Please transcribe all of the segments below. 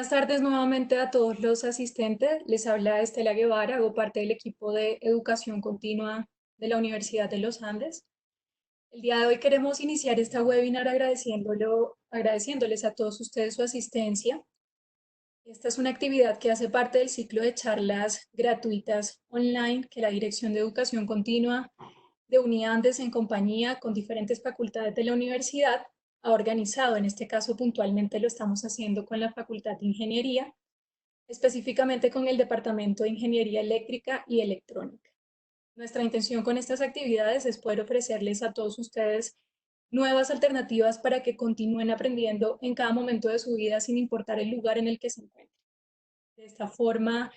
Buenas tardes nuevamente a todos los asistentes. Les habla Estela Guevara, hago parte del equipo de educación continua de la Universidad de los Andes. El día de hoy queremos iniciar esta webinar agradeciéndoles a todos ustedes su asistencia. Esta es una actividad que hace parte del ciclo de charlas gratuitas online que la Dirección de Educación Continua de UniAndes, en compañía con diferentes facultades de la universidad, ha organizado. En este caso puntualmente lo estamos haciendo con la Facultad de Ingeniería, específicamente con el Departamento de Ingeniería Eléctrica y Electrónica. Nuestra intención con estas actividades es poder ofrecerles a todos ustedes nuevas alternativas para que continúen aprendiendo en cada momento de su vida sin importar el lugar en el que se encuentren. De esta forma,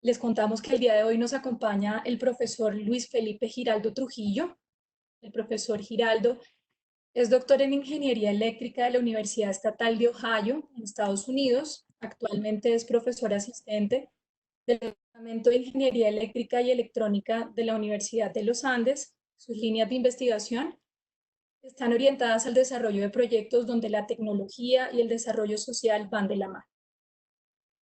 les contamos que el día de hoy nos acompaña el profesor Luis Felipe Giraldo Trujillo. El profesor Giraldo es doctor en Ingeniería Eléctrica de la Universidad Estatal de Ohio, en Estados Unidos. Actualmente es profesor asistente del Departamento de Ingeniería Eléctrica y Electrónica de la Universidad de los Andes. Sus líneas de investigación están orientadas al desarrollo de proyectos donde la tecnología y el desarrollo social van de la mano.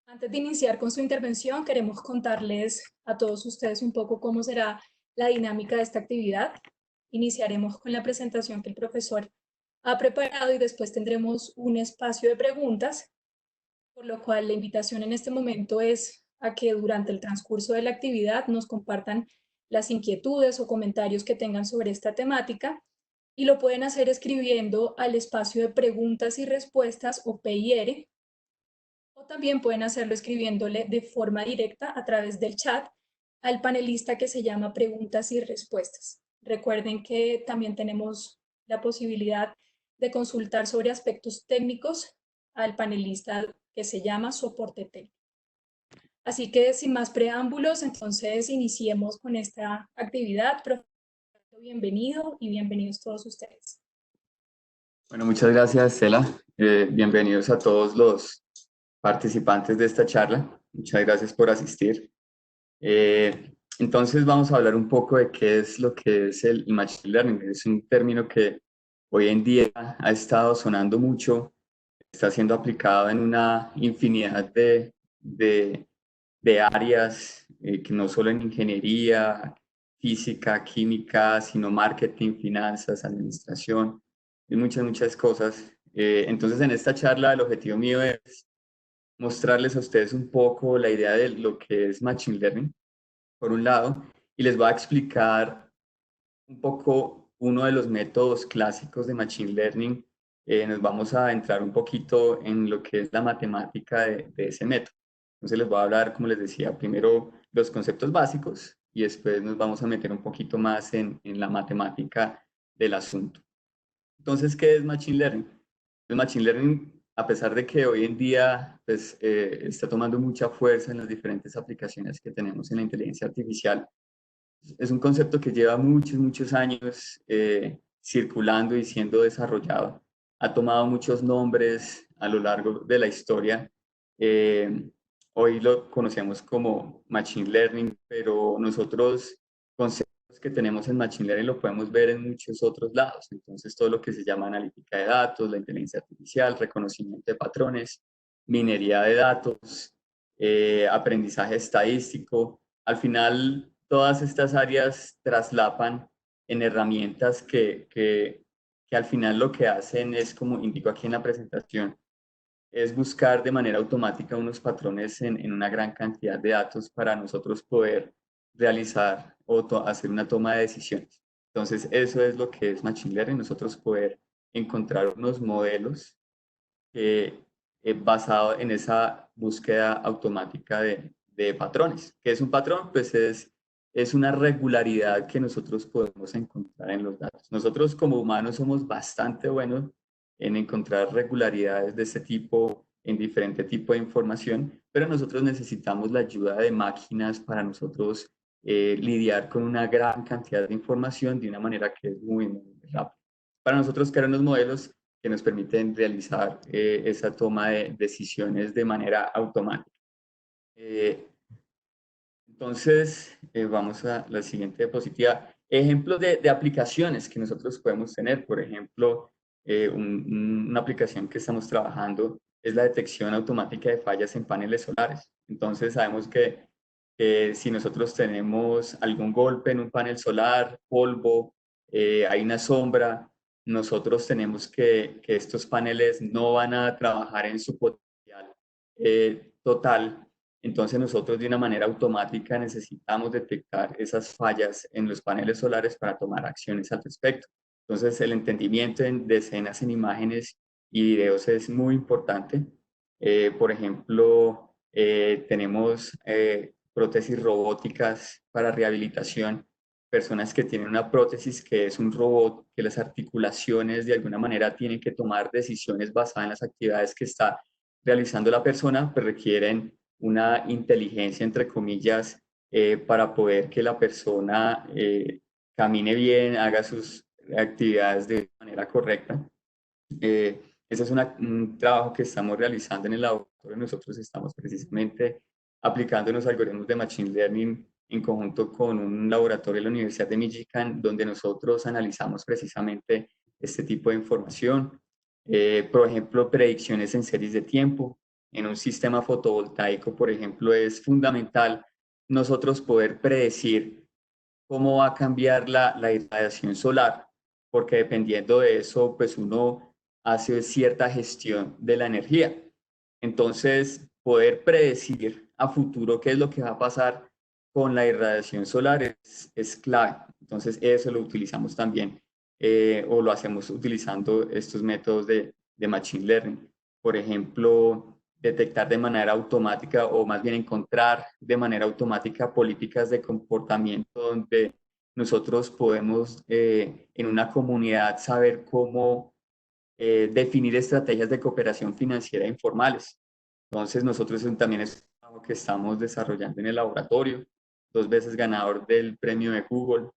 Antes de iniciar con su intervención, queremos contarles a todos ustedes un poco cómo será la dinámica de esta actividad. Iniciaremos con la presentación que el profesor ha preparado y después tendremos un espacio de preguntas, por lo cual la invitación en este momento es a que durante el transcurso de la actividad nos compartan las inquietudes o comentarios que tengan sobre esta temática, y lo pueden hacer escribiendo al espacio de preguntas y respuestas o PIR, o también pueden hacerlo escribiéndole de forma directa a través del chat al panelista que se llama preguntas y respuestas. Recuerden que también tenemos la posibilidad de consultar sobre aspectos técnicos al panelista que se llama soporte técnico. Así que sin más preámbulos, entonces iniciemos con esta actividad. Profesor, bienvenido y bienvenidos todos ustedes. Bueno, muchas gracias, Estela. Bienvenidos a todos los participantes de esta charla. Muchas gracias por asistir. Entonces vamos a hablar un poco de qué es lo que es el Machine Learning. Es un término que hoy en día ha estado sonando mucho, está siendo aplicado en una infinidad de áreas, que no solo en ingeniería, física, química, sino marketing, finanzas, administración y muchas cosas. Entonces en esta charla el objetivo mío es mostrarles a ustedes un poco la idea de lo que es Machine Learning, por un lado, y les voy a explicar un poco uno de los métodos clásicos de Machine Learning. Nos vamos a entrar un poquito en lo que es la matemática de ese método. Entonces les voy a hablar, como les decía, primero los conceptos básicos y después nos vamos a meter un poquito más en la matemática del asunto. Entonces, ¿qué es Machine Learning? El Machine Learning, a pesar de que hoy en día pues, está tomando mucha fuerza en las diferentes aplicaciones que tenemos en la inteligencia artificial, es un concepto que lleva muchos años circulando y siendo desarrollado. Ha tomado muchos nombres a lo largo de la historia. Hoy lo conocemos como Machine Learning, pero nosotros conceptos que tenemos en Machine Learning lo podemos ver en muchos otros lados. Entonces, todo lo que se llama analítica de datos, la inteligencia artificial, reconocimiento de patrones, minería de datos, aprendizaje estadístico. Al final, todas estas áreas traslapan en herramientas que al final lo que hacen es, como indico aquí en la presentación, es buscar de manera automática unos patrones en una gran cantidad de datos para nosotros poder realizar o hacer una toma de decisiones. Entonces, eso es lo que es Machine Learning, nosotros poder encontrar unos modelos basado en esa búsqueda automática de patrones. ¿Qué es un patrón? Pues es una regularidad que nosotros podemos encontrar en los datos. Nosotros como humanos somos bastante buenos en encontrar regularidades de este tipo en diferente tipo de información, pero nosotros necesitamos la ayuda de máquinas para nosotros lidiar con una gran cantidad de información de una manera que es muy rápida. Para nosotros crear unos modelos que nos permiten realizar esa toma de decisiones de manera automática. Entonces, vamos a la siguiente diapositiva. Ejemplos de aplicaciones que nosotros podemos tener. Por ejemplo, una aplicación que estamos trabajando es la detección automática de fallas en paneles solares. Entonces sabemos que si nosotros tenemos algún golpe en un panel solar, polvo, hay una sombra, nosotros tenemos que estos paneles no van a trabajar en su potencial total. Entonces nosotros de una manera automática necesitamos detectar esas fallas en los paneles solares para tomar acciones al respecto. Entonces el entendimiento de escenas en imágenes y videos es muy importante. Por ejemplo, tenemos prótesis robóticas para rehabilitación, personas que tienen una prótesis que es un robot, que las articulaciones de alguna manera tienen que tomar decisiones basadas en las actividades que está realizando la persona, pues requieren una inteligencia, entre comillas, para poder que la persona camine bien, haga sus actividades de manera correcta. Ese es un trabajo que estamos realizando en el laboratorio. Nosotros estamos precisamente aplicando unos algoritmos de Machine Learning en conjunto con un laboratorio de la Universidad de Michigan, donde nosotros analizamos precisamente este tipo de información. Por ejemplo, predicciones en series de tiempo. En un sistema fotovoltaico, por ejemplo, es fundamental nosotros poder predecir cómo va a cambiar la irradiación solar, porque dependiendo de eso, pues uno hace cierta gestión de la energía. Entonces, poder predecir a futuro qué es lo que va a pasar con la irradiación solar es clave. Entonces, eso lo utilizamos también o lo hacemos utilizando estos métodos de Machine Learning. Por ejemplo, detectar de manera automática o más bien encontrar de manera automática políticas de comportamiento donde nosotros podemos en una comunidad saber cómo definir estrategias de cooperación financiera informales. Entonces nosotros también es algo que estamos desarrollando en el laboratorio, 2 veces ganador del premio de Google.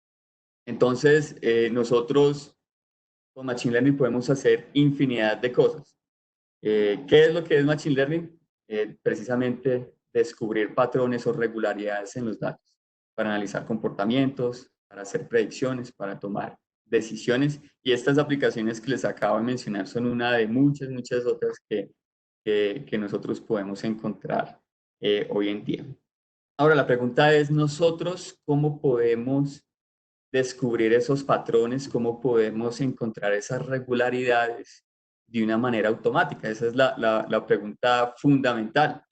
Entonces nosotros con Machine Learning podemos hacer infinidad de cosas. ¿Qué es lo que es Machine Learning? Precisamente descubrir patrones o regularidades en los datos para analizar comportamientos, para hacer predicciones, para tomar decisiones. Y estas aplicaciones que les acabo de mencionar son una de muchas, muchas otras que nosotros podemos encontrar hoy en día. Ahora, la pregunta es, ¿nosotros cómo podemos descubrir esos patrones, cómo podemos encontrar esas regularidades de una manera automática? Esa es la pregunta fundamental.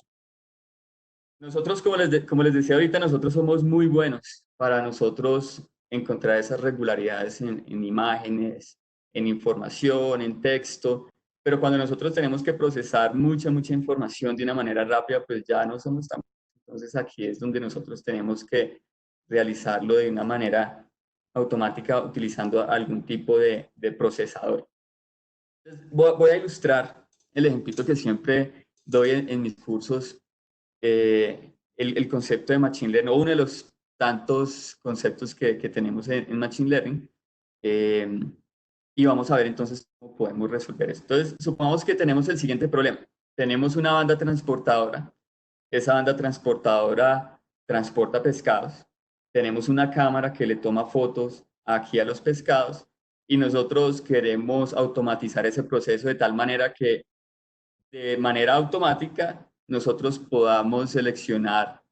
Nosotros, como les decía ahorita, nosotros somos muy buenos para nosotros encontrar esas regularidades en imágenes, en información, en texto, pero cuando nosotros tenemos que procesar mucha, mucha información de una manera rápida, pues ya no somos tan buenos. Entonces aquí es donde nosotros tenemos que realizarlo de una manera automática utilizando algún tipo de procesador. Entonces, voy a ilustrar el ejemplito que siempre doy en mis cursos, el concepto de Machine Learning, o uno de los tantos conceptos que tenemos en Machine Learning, eh, y vamos a ver entonces cómo podemos resolver esto. Entonces, supongamos que tenemos el siguiente problema. Tenemos una banda transportadora. Esa banda transportadora transporta pescados. Tenemos una cámara que le toma fotos aquí a los pescados y nosotros queremos automatizar ese proceso de tal manera que de manera automática nosotros podamos seleccionar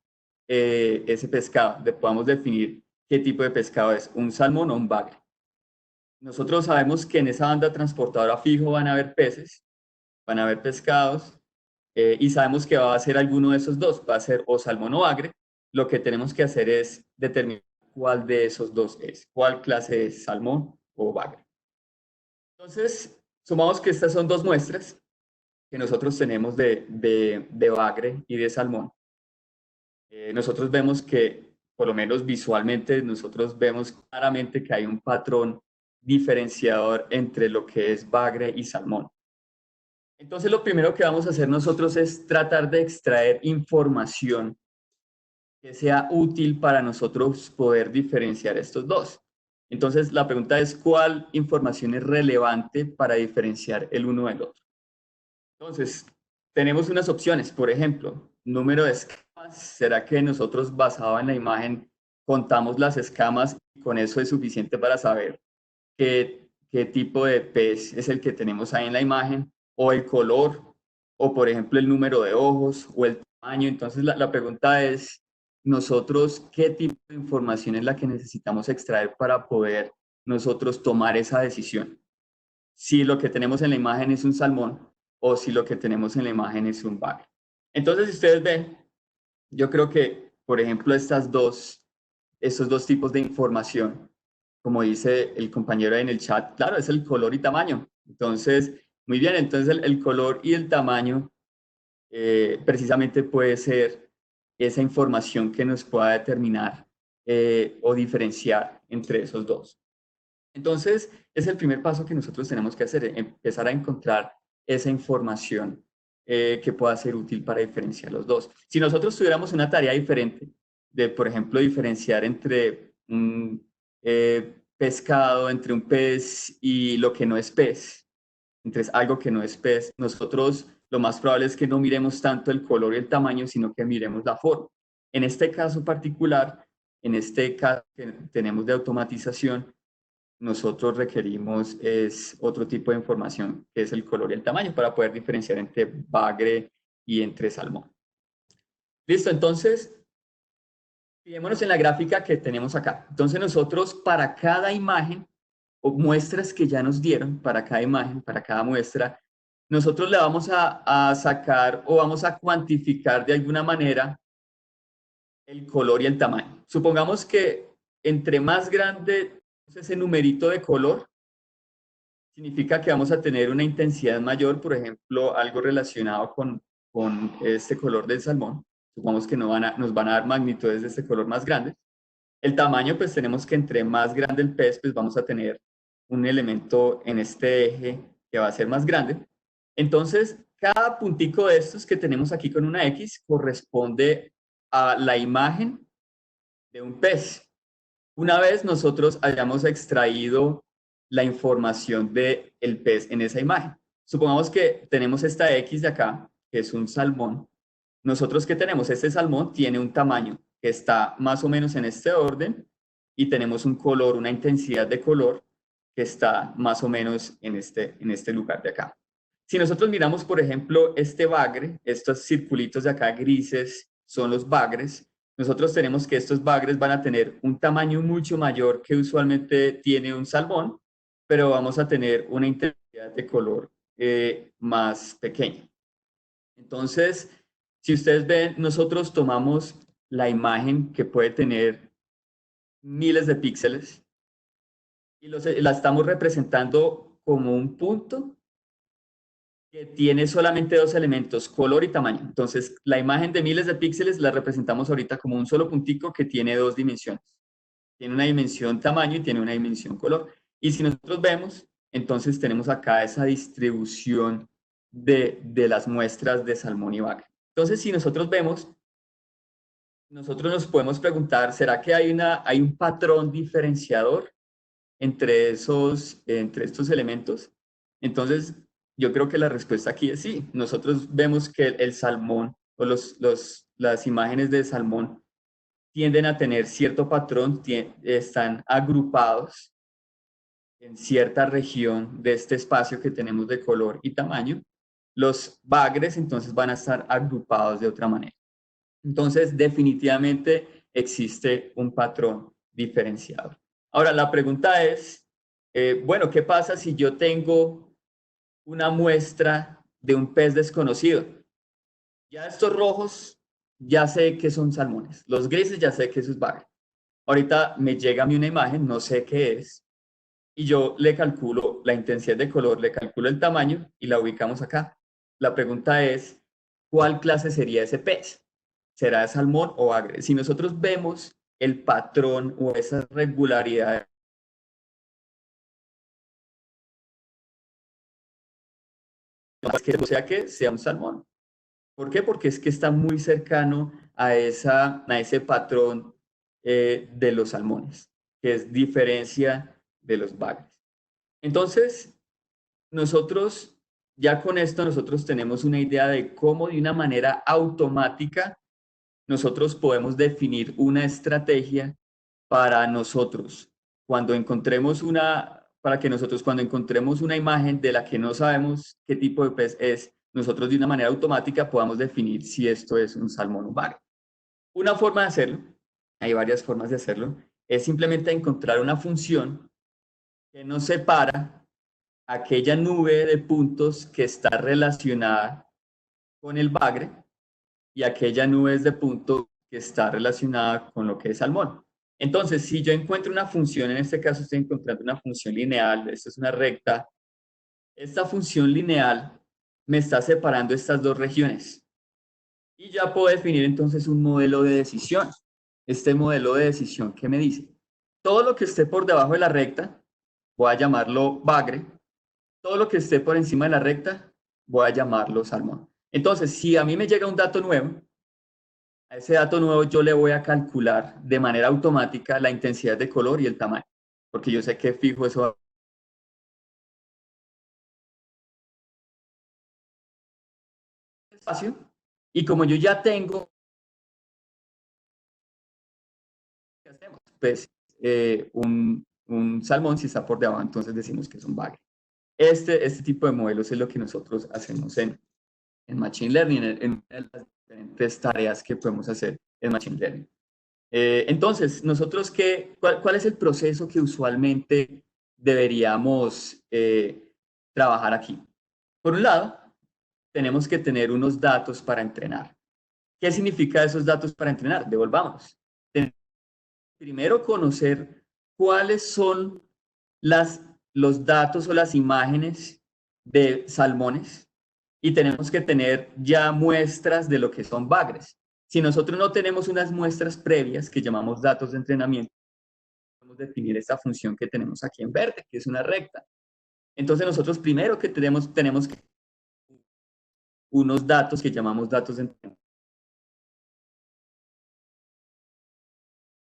ese pescado, podamos definir qué tipo de pescado es, un salmón o un bagre. Nosotros sabemos que en esa banda transportadora fijo van a haber peces, van a haber pescados, y sabemos que va a ser alguno de esos dos, va a ser o salmón o bagre. Lo que tenemos que hacer es determinar cuál de esos dos es, cuál clase es salmón o bagre. Entonces, sumamos que estas son dos muestras que nosotros tenemos de bagre y de salmón. Nosotros vemos que, por lo menos visualmente, nosotros vemos claramente que hay un patrón diferenciador entre lo que es bagre y salmón. Entonces, lo primero que vamos a hacer nosotros es tratar de extraer información que sea útil para nosotros poder diferenciar estos dos. Entonces, la pregunta es, ¿cuál información es relevante para diferenciar el uno del otro? Entonces, tenemos unas opciones, por ejemplo, número de escamas. ¿Será que nosotros, basado en la imagen, contamos las escamas y con eso es suficiente para saber qué tipo de pez es el que tenemos ahí en la imagen? ¿O el color? o por ejemplo el número de ojos o el tamaño. Entonces la pregunta es, nosotros, ¿qué tipo de información es la que necesitamos extraer para poder nosotros tomar esa decisión? Si lo que tenemos en la imagen es un salmón o si lo que tenemos en la imagen es un bagre. Entonces, si ustedes ven, yo creo que, por ejemplo, estos dos tipos de información, como dice el compañero en el chat, claro, es el color y tamaño. Entonces, muy bien, entonces el color y el tamaño precisamente puede ser esa información que nos pueda determinar o diferenciar entre esos dos. Entonces, es el primer paso que nosotros tenemos que hacer, empezar a encontrar esa información que pueda ser útil para diferenciar los dos. Si nosotros tuviéramos una tarea diferente de, por ejemplo, diferenciar entre un pescado, entre un pez y lo que no es pez, entre algo que no es pez, nosotros lo más probable es que no miremos tanto el color y el tamaño, sino que miremos la forma. En este caso particular, en este caso que tenemos de automatización, nosotros requerimos es otro tipo de información, que es el color y el tamaño, para poder diferenciar entre bagre y entre salmón. Listo, entonces, fijémonos en la gráfica que tenemos acá. Entonces nosotros para cada imagen o muestras que ya nos dieron, para cada imagen, para cada muestra, nosotros le vamos a sacar o vamos a cuantificar de alguna manera el color y el tamaño. Supongamos que entre más grande es ese numerito de color, significa que vamos a tener una intensidad mayor, por ejemplo, algo relacionado con este color del salmón. Supongamos que nos van a dar magnitudes de este color más grandes. El tamaño, pues tenemos que entre más grande el pez, pues vamos a tener un elemento en este eje que va a ser más grande. Entonces, cada puntico de estos que tenemos aquí con una X corresponde a la imagen de un pez. Una vez nosotros hayamos extraído la información del pez en esa imagen. Supongamos que tenemos esta X de acá, que es un salmón. Nosotros, ¿qué tenemos? Este salmón tiene un tamaño que está más o menos en este orden y tenemos un color, una intensidad de color que está más o menos en este lugar de acá. Si nosotros miramos, por ejemplo, este bagre, estos circulitos de acá grises son los bagres. Nosotros tenemos que estos bagres van a tener un tamaño mucho mayor que usualmente tiene un salmón, pero vamos a tener una intensidad de color más pequeña. Entonces, si ustedes ven, nosotros tomamos la imagen que puede tener miles de píxeles y la estamos representando como un punto que tiene solamente dos elementos, color y tamaño. Entonces, la imagen de miles de píxeles la representamos ahorita como un solo puntico que tiene dos dimensiones. Tiene una dimensión tamaño y tiene una dimensión color. Y si nosotros vemos, entonces tenemos acá esa distribución de las muestras de salmón y bagre. Entonces, si nosotros vemos, nosotros nos podemos preguntar, ¿será que hay un patrón diferenciador entre estos elementos? Entonces, yo creo que la respuesta aquí es sí. Nosotros vemos que el salmón o las imágenes de salmón tienden a tener cierto patrón, están agrupados en cierta región de este espacio que tenemos de color y tamaño. Los bagres entonces van a estar agrupados de otra manera. Entonces, definitivamente existe un patrón diferenciado. Ahora, la pregunta es, bueno, ¿qué pasa si yo tengo una muestra de un pez desconocido? Ya estos rojos, ya sé que son salmones. Los grises, ya sé que eso es bagre. Ahorita me llega a mí una imagen, no sé qué es, y yo le calculo la intensidad de color, le calculo el tamaño y la ubicamos acá. La pregunta es, ¿cuál clase sería ese pez? ¿Será salmón o bagre? Si nosotros vemos el patrón o esa regularidad, o sea que sea un salmón. ¿Por qué? Porque es que está muy cercano a ese patrón de los salmones, que es diferencia de los bagres. Entonces, nosotros, ya con esto, nosotros tenemos una idea de cómo de una manera automática nosotros podemos definir una estrategia para nosotros. Para que nosotros cuando encontremos una imagen de la que no sabemos qué tipo de pez es, nosotros de una manera automática podamos definir si esto es un salmón o un bagre. Una forma de hacerlo, hay varias formas de hacerlo, es simplemente encontrar una función que nos separa aquella nube de puntos que está relacionada con el bagre y aquella nube de puntos que está relacionada con lo que es salmón. Entonces, si yo encuentro una función, en este caso estoy encontrando una función lineal, esta es una recta, esta función lineal me está separando estas dos regiones. Y ya puedo definir entonces un modelo de decisión. Este modelo de decisión, ¿qué me dice? Todo lo que esté por debajo de la recta, voy a llamarlo bagre. Todo lo que esté por encima de la recta, voy a llamarlo salmón. Entonces, si a mí me llega un dato nuevo, a ese dato nuevo yo le voy a calcular de manera automática la intensidad de color y el tamaño, porque yo sé que fijo eso espacio. Y como yo ya tengo, ¿qué hacemos? Pues un salmón, si está por debajo, entonces decimos que es un bagre. Este tipo de modelos es lo que nosotros hacemos en Machine Learning, en las diferentes tareas que podemos hacer en Machine Learning. Entonces, nosotros, ¿cuál es el proceso que usualmente deberíamos trabajar aquí? Por un lado, tenemos que tener unos datos para entrenar. ¿Qué significa esos datos para entrenar? Devolvamos. Primero, conocer cuáles son los datos o las imágenes de salmones y tenemos que tener ya muestras de lo que son bagres. Si nosotros no tenemos unas muestras previas que llamamos datos de entrenamiento, podemos definir esta función que tenemos aquí en verde, que es una recta. Entonces nosotros primero que tenemos unos datos que llamamos datos de entrenamiento.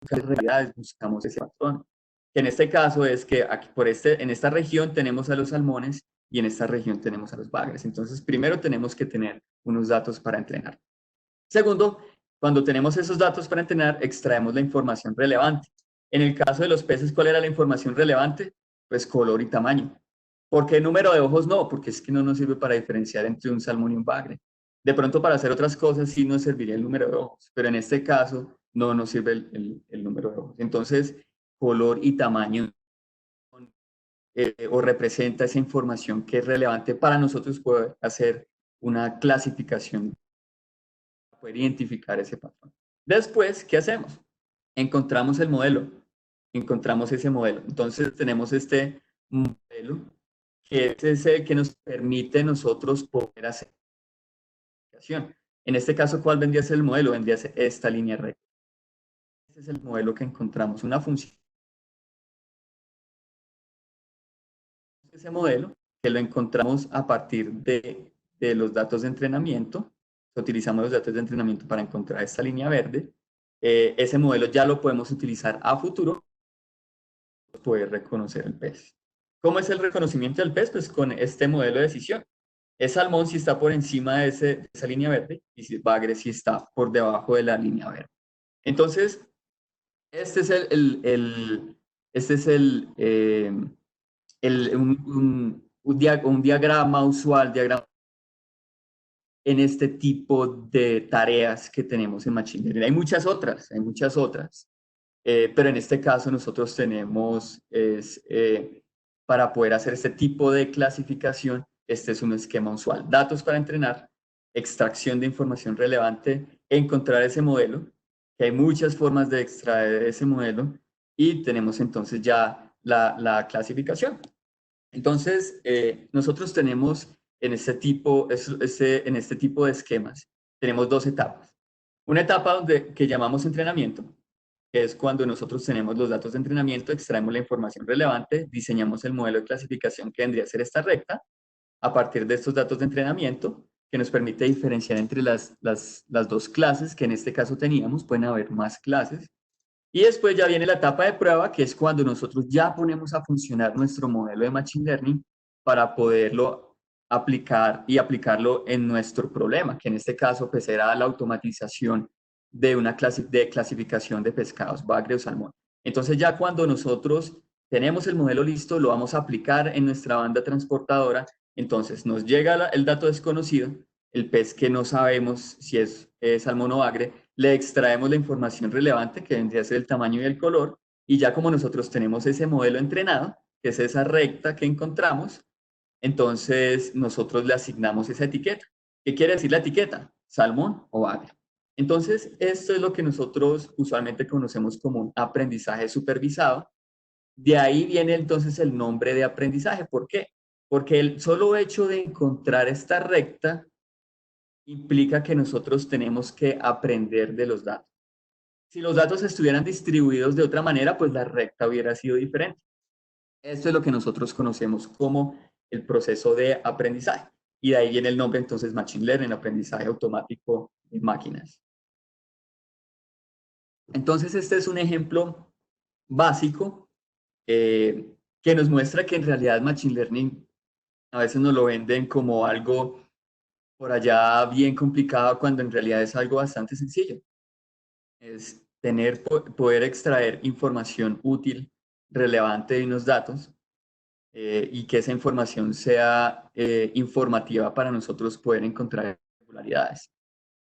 En realidad buscamos ese patrón, que en este caso es que aquí en esta región tenemos a los salmones y en esta región tenemos a los bagres. Entonces primero tenemos que tener unos datos para entrenar. Segundo, cuando tenemos esos datos para entrenar, extraemos la información relevante. En el caso de los peces, ¿cuál era la información relevante? Pues color y tamaño. ¿Por qué número de ojos no? Porque es que no nos sirve para diferenciar entre un salmón y un bagre. De pronto para hacer otras cosas sí nos serviría el número de ojos, pero en este caso no nos sirve el número de ojos. Entonces, color y tamaño o representa esa información que es relevante para nosotros poder hacer una clasificación, poder identificar ese patrón. Después, ¿qué hacemos? Encontramos el modelo, encontramos ese modelo. Entonces tenemos este modelo que es el que nos permite nosotros poder hacer. En este caso, ¿cuál vendría a ser el modelo? Vendría a ser esta línea recta. Este es el modelo que encontramos, una función. Ese modelo que lo encontramos a partir de los datos de entrenamiento. Utilizamos los datos de entrenamiento para encontrar esta línea verde. Ese modelo ya lo podemos utilizar a futuro para poder reconocer el pez. ¿Cómo es el reconocimiento del pez? Pues con este modelo de decisión. Es salmón si está por encima de esa línea verde y si bagre si está por debajo de la línea verde. Entonces, este es un diagrama usual, en este tipo de tareas que tenemos en Machine Learning. Hay muchas otras, pero en este caso nosotros tenemos, para poder hacer este tipo de clasificación, este es un esquema usual. Datos para entrenar, extracción de información relevante, encontrar ese modelo, que hay muchas formas de extraer ese modelo, y tenemos entonces ya la clasificación. Entonces, nosotros tenemos en este tipo de esquemas, tenemos dos etapas. Una etapa que llamamos entrenamiento, que es cuando nosotros tenemos los datos de entrenamiento, extraemos la información relevante, diseñamos el modelo de clasificación que vendría a ser esta recta, a partir de estos datos de entrenamiento, que nos permite diferenciar entre las dos clases que en este caso teníamos, pueden haber más clases, y después ya viene la etapa de prueba, que es cuando nosotros ya ponemos a funcionar nuestro modelo de Machine Learning para poderlo aplicar y aplicarlo en nuestro problema, que en este caso pues era la automatización de una clasificación de pescados, bagre o salmón. Entonces ya cuando nosotros tenemos el modelo listo, lo vamos a aplicar en nuestra banda transportadora Entonces nos llega el dato desconocido, el pez que no sabemos si es salmón o bagre, le extraemos la información relevante que vendría a ser el tamaño y el color, y ya como nosotros tenemos ese modelo entrenado, que es esa recta que encontramos, entonces nosotros le asignamos esa etiqueta. ¿Qué quiere decir la etiqueta? Salmón o bagre. Entonces, esto es lo que nosotros usualmente conocemos como un aprendizaje supervisado. De ahí viene entonces el nombre de aprendizaje. ¿Por qué? Porque el solo hecho de encontrar esta recta implica que nosotros tenemos que aprender de los datos. Si los datos estuvieran distribuidos de otra manera, pues la recta hubiera sido diferente. Esto es lo que nosotros conocemos como el proceso de aprendizaje. Y de ahí viene el nombre entonces Machine Learning, aprendizaje automático de máquinas. Entonces este es un ejemplo básico que nos muestra que en realidad Machine Learning a veces nos lo venden como algo por allá bien complicado cuando en realidad es algo bastante sencillo. Es poder extraer información útil, relevante de unos datos y que esa información sea informativa para nosotros poder encontrar regularidades.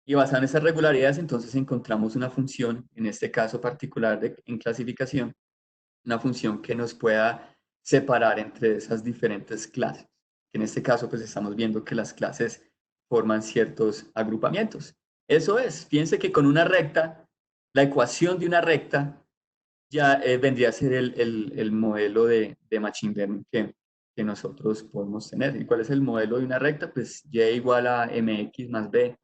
Y basado en esas regularidades, entonces encontramos una función, en este caso particular en clasificación, una función que nos pueda separar entre esas diferentes clases. En este caso, pues estamos viendo que las clases forman ciertos agrupamientos. Eso es, fíjense que con una recta, la ecuación de una recta ya vendría a ser el modelo de Machine Learning que nosotros podemos tener. ¿Y cuál es el modelo de una recta? Pues y igual a mx más b.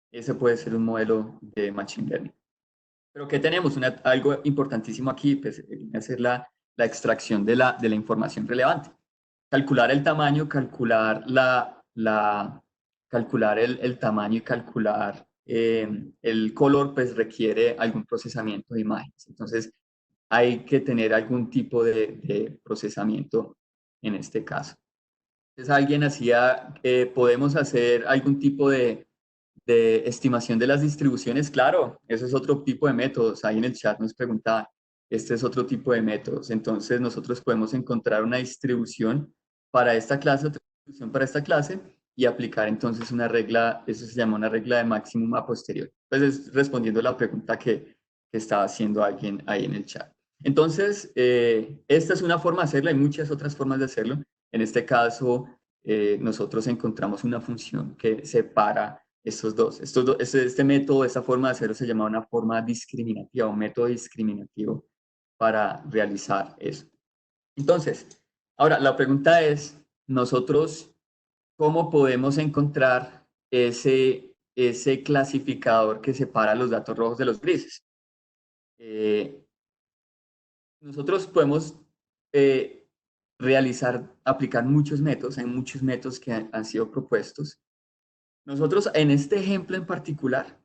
Ese puede ser un modelo de Machine Learning. Pero ¿qué tenemos? Algo importantísimo aquí, pues, hacer la extracción de la información relevante. Calcular el tamaño, calcular calcular el tamaño y calcular el color, pues requiere algún procesamiento de imágenes. Entonces, hay que tener algún tipo de procesamiento en este caso. Entonces, alguien hacía, podemos hacer algún tipo de estimación de las distribuciones, claro, eso es otro tipo de métodos. Ahí en el chat nos preguntaban, este es otro tipo de métodos. Entonces nosotros podemos encontrar una distribución para esta clase, otra distribución para esta clase y aplicar entonces una regla, eso se llama una regla de máximo a posteriori. Pues es respondiendo a la pregunta que estaba haciendo alguien ahí en el chat. Entonces, esta es una forma de hacerlo, hay muchas otras formas de hacerlo. En este caso, nosotros encontramos una función que separa este método, esta forma de hacerlo se llama una forma discriminativa, un método discriminativo para realizar eso. Entonces, ahora la pregunta es, nosotros, ¿cómo podemos encontrar ese clasificador que separa los datos rojos de los grises? Nosotros podemos aplicar muchos métodos, hay muchos métodos que han sido propuestos. Nosotros en este ejemplo en particular,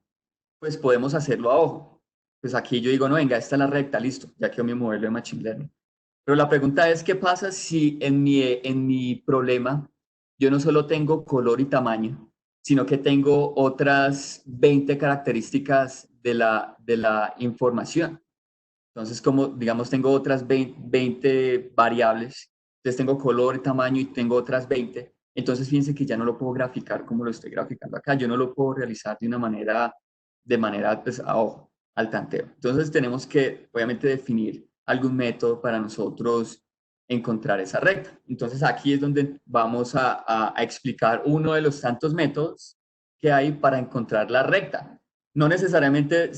pues podemos hacerlo a ojo. Pues aquí yo digo, no, venga, esta es la recta, listo, ya quedó mi modelo de Machine Learning. Pero la pregunta es, ¿qué pasa si en mi problema yo no solo tengo color y tamaño, sino que tengo otras 20 características de la información? Entonces, como digamos, tengo otras 20 variables, entonces tengo color, tamaño y tengo otras 20, entonces fíjense que ya no lo puedo graficar como lo estoy graficando acá, yo no lo puedo realizar de manera pues, a ojo, al tanteo. Entonces tenemos que, obviamente, definir algún método para nosotros encontrar esa recta. Entonces aquí es donde vamos a explicar uno de los tantos métodos que hay para encontrar la recta. No necesariamente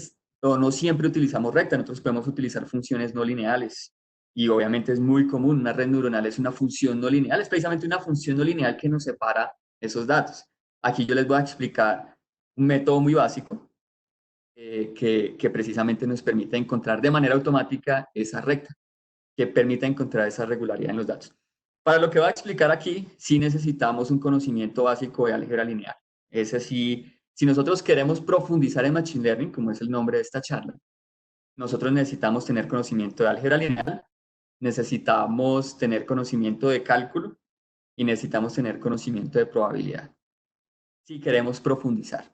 o no siempre utilizamos recta, nosotros podemos utilizar funciones no lineales. Y obviamente es muy común, una red neuronal es una función no lineal, es precisamente una función no lineal que nos separa esos datos. Aquí yo les voy a explicar un método muy básico que precisamente nos permite encontrar de manera automática esa recta, que permite encontrar esa regularidad en los datos. Para lo que voy a explicar aquí, sí necesitamos un conocimiento básico de álgebra lineal. Ese sí, si nosotros queremos profundizar en Machine Learning, como es el nombre de esta charla, nosotros necesitamos tener conocimiento de álgebra lineal, necesitamos tener conocimiento de cálculo y necesitamos tener conocimiento de probabilidad si queremos profundizar.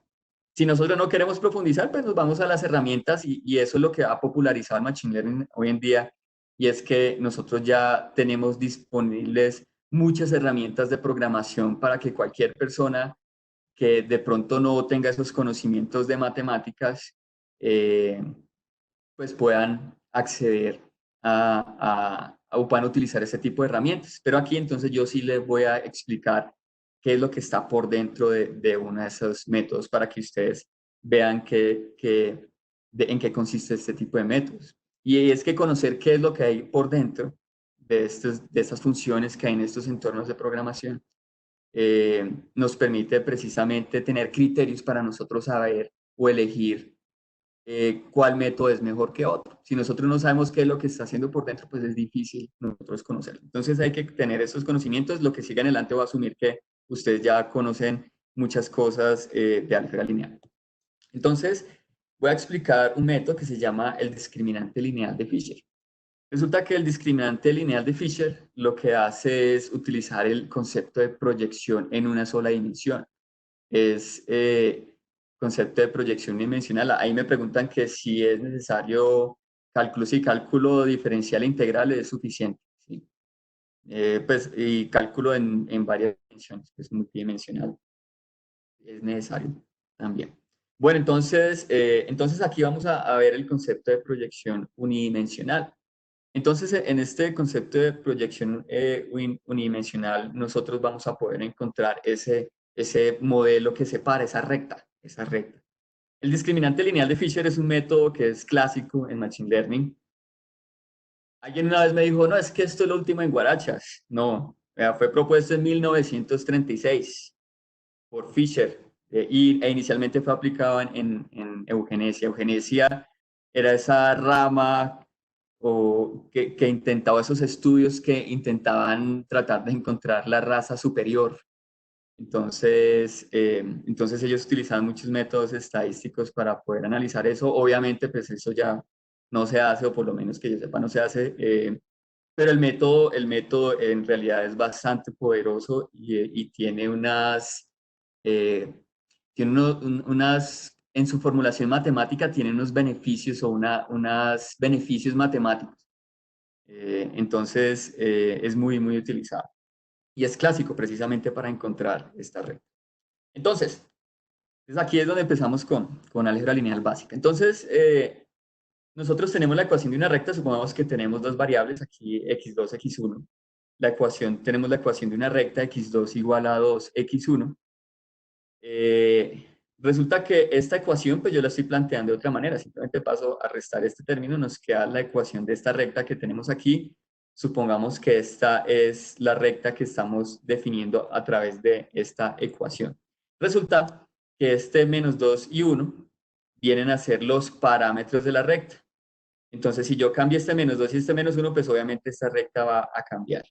Si nosotros no queremos profundizar, pues nos vamos a las herramientas y eso es lo que ha popularizado el Machine Learning hoy en día y es que nosotros ya tenemos disponibles muchas herramientas de programación para que cualquier persona que de pronto no tenga esos conocimientos de matemáticas, eh, pues puedan acceder o puedan utilizar ese tipo de herramientas. Pero aquí entonces yo sí les voy a explicar qué es lo que está por dentro de uno de esos métodos para que ustedes vean en qué consiste este tipo de métodos. Y es que conocer qué es lo que hay por dentro de estas funciones que hay en estos entornos de programación nos permite precisamente tener criterios para nosotros saber o elegir cuál método es mejor que otro. Si nosotros no sabemos qué es lo que está haciendo por dentro, pues es difícil nosotros conocerlo. Entonces hay que tener esos conocimientos. Lo que siga en adelante va a asumir que ustedes ya conocen muchas cosas de álgebra lineal. Entonces voy a explicar un método que se llama el discriminante lineal de Fisher. Resulta que el discriminante lineal de Fisher lo que hace es utilizar el concepto de proyección en una sola dimensión. Es concepto de proyección dimensional. Ahí me preguntan que si es necesario cálculo, si cálculo diferencial e integral es suficiente. ¿Sí? Pues, y cálculo en varias dimensiones, que es multidimensional, es necesario también. Bueno, entonces aquí vamos a ver el concepto de proyección unidimensional. Entonces, en este concepto de proyección unidimensional, nosotros vamos a poder encontrar ese modelo que separa esa recta, esa recta. El discriminante lineal de Fisher es un método que es clásico en Machine Learning. Alguien una vez me dijo, no, es que esto es lo último en Guarachas. No, fue propuesto en 1936 por Fisher e inicialmente fue aplicado en eugenesia. Eugenesia era esa rama que intentaba esos estudios que intentaban tratar de encontrar la raza superior. Entonces ellos utilizaban muchos métodos estadísticos para poder analizar eso. Obviamente, pues eso ya no se hace, o por lo menos que yo sepa, no se hace. Pero el método en realidad es bastante poderoso y tiene eh, en su formulación matemática tiene unos beneficios o unos beneficios matemáticos. Entonces, es muy, muy utilizado. Y es clásico precisamente para encontrar esta red. Entonces aquí es donde empezamos con álgebra lineal básica. Entonces, nosotros tenemos la ecuación de una recta, supongamos que tenemos dos variables, aquí x2, x1. Tenemos la ecuación de una recta, x2 igual a 2x1. Resulta que esta ecuación, pues yo la estoy planteando de otra manera. Simplemente paso a restar este término, nos queda la ecuación de esta recta que tenemos aquí. Supongamos que esta es la recta que estamos definiendo a través de esta ecuación. Resulta que este menos 2 y 1 vienen a ser los parámetros de la recta. Entonces, si yo cambio este menos 2 y este menos 1, pues obviamente esta recta va a cambiar.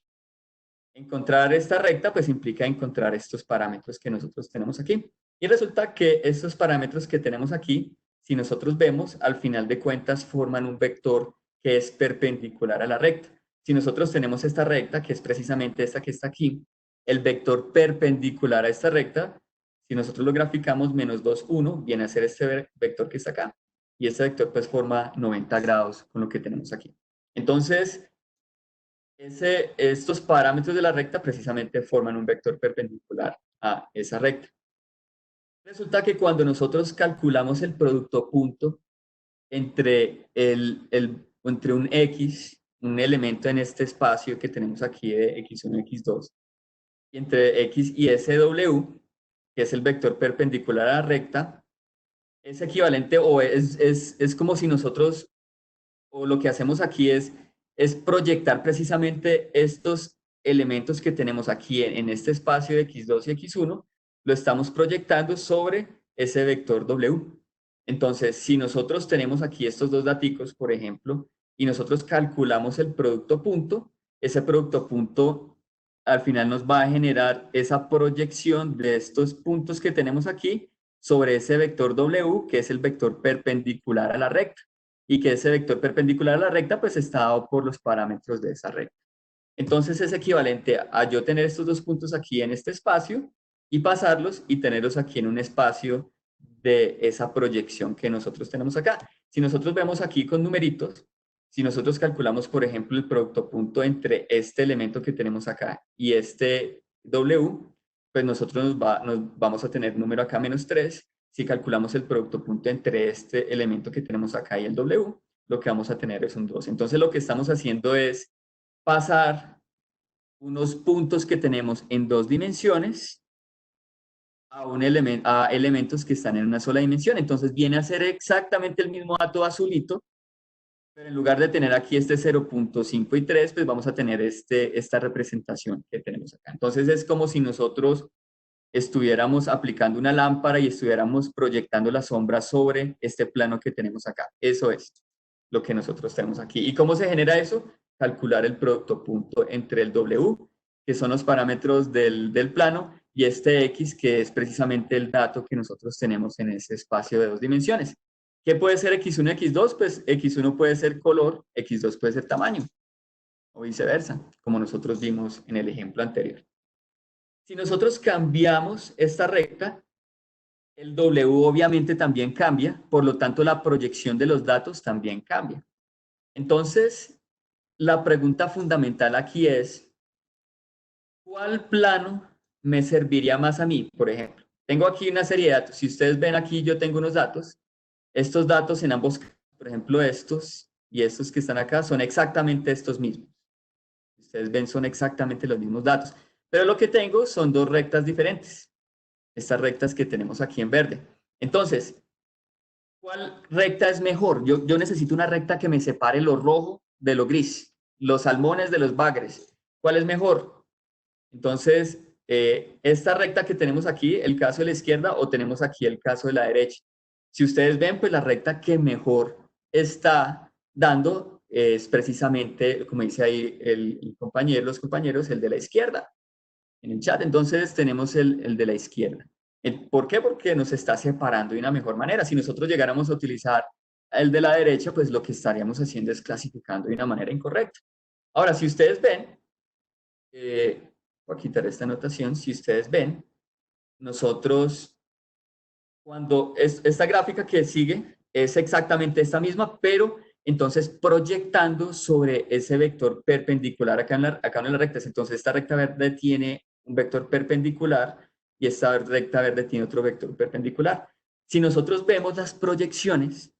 Encontrar esta recta, pues implica encontrar estos parámetros que nosotros tenemos aquí. Y resulta que estos parámetros que tenemos aquí, si nosotros vemos, al final de cuentas forman un vector que es perpendicular a la recta. Si nosotros tenemos esta recta, que es precisamente esta que está aquí, el vector perpendicular a esta recta, si nosotros lo graficamos, menos 2, 1, viene a ser este vector que está acá. Y este vector pues forma 90 grados con lo que tenemos aquí. Entonces, estos parámetros de la recta precisamente forman un vector perpendicular a esa recta. Resulta que cuando nosotros calculamos el producto punto entre un X, un elemento en este espacio que tenemos aquí de X1 y X2, y entre X y SW, que es el vector perpendicular a la recta, es equivalente o es como si nosotros, o lo que hacemos aquí es proyectar precisamente estos elementos que tenemos aquí en este espacio de x2 y x1, lo estamos proyectando sobre ese vector W. Entonces, si nosotros tenemos aquí estos dos daticos, por ejemplo, y nosotros calculamos el producto punto, ese producto punto al final nos va a generar esa proyección de estos puntos que tenemos aquí sobre ese vector W, que es el vector perpendicular a la recta y que ese vector perpendicular a la recta pues está dado por los parámetros de esa recta. Entonces es equivalente a yo tener estos dos puntos aquí en este espacio y pasarlos y tenerlos aquí en un espacio de esa proyección que nosotros tenemos acá. Si nosotros vemos aquí con numeritos, Si nosotros calculamos, por ejemplo, el producto punto entre este elemento que tenemos acá y este W, pues nosotros nos vamos a tener número acá menos 3. Si calculamos el producto punto entre este elemento que tenemos acá y el W, lo que vamos a tener es un 2. Entonces lo que estamos haciendo es pasar unos puntos que tenemos en dos dimensiones a elementos que están en una sola dimensión. Entonces viene a ser exactamente el mismo dato azulito, pero en lugar de tener aquí este 0.5 y 3, pues vamos a tener esta representación que tenemos acá. Entonces es como si nosotros estuviéramos aplicando una lámpara y estuviéramos proyectando la sombra sobre este plano que tenemos acá. Eso es lo que nosotros tenemos aquí. ¿Y cómo se genera eso? Calcular el producto punto entre el W, que son los parámetros del plano, y este X, que es precisamente el dato que nosotros tenemos en ese espacio de dos dimensiones. ¿Qué puede ser X1 y X2? Pues X1 puede ser color, X2 puede ser tamaño, o viceversa, como nosotros vimos en el ejemplo anterior. Si nosotros cambiamos esta recta, el W obviamente también cambia, por lo tanto la proyección de los datos también cambia. Entonces, la pregunta fundamental aquí es, ¿cuál plano me serviría más a mí? Por ejemplo, tengo aquí una serie de datos. Si ustedes ven aquí, yo tengo unos datos. Estos datos en ambos, por ejemplo, estos y estos que están acá, son exactamente estos mismos. Ustedes ven, son exactamente los mismos datos. Pero lo que tengo son dos rectas diferentes. Estas rectas que tenemos aquí en verde. Entonces, ¿cuál recta es mejor? Yo necesito una recta que me separe lo rojo de lo gris, los salmones de los bagres. ¿Cuál es mejor? Entonces, esta recta que tenemos aquí, el caso de la izquierda, o tenemos aquí el caso de la derecha. Si ustedes ven, pues la recta que mejor está dando es precisamente, como dice ahí el compañero, los compañeros, el de la izquierda en el chat. Entonces tenemos el de la izquierda. ¿Por qué? Porque nos está separando de una mejor manera. Si nosotros llegáramos a utilizar el de la derecha, pues lo que estaríamos haciendo es clasificando de una manera incorrecta. Ahora, si ustedes ven, voy a quitar esta anotación, si ustedes ven, nosotros, cuando esta gráfica que sigue es exactamente esta misma, pero entonces proyectando sobre ese vector perpendicular acá en las rectas. Entonces esta recta verde tiene un vector perpendicular y esta recta verde tiene otro vector perpendicular. Si nosotros vemos las proyecciones,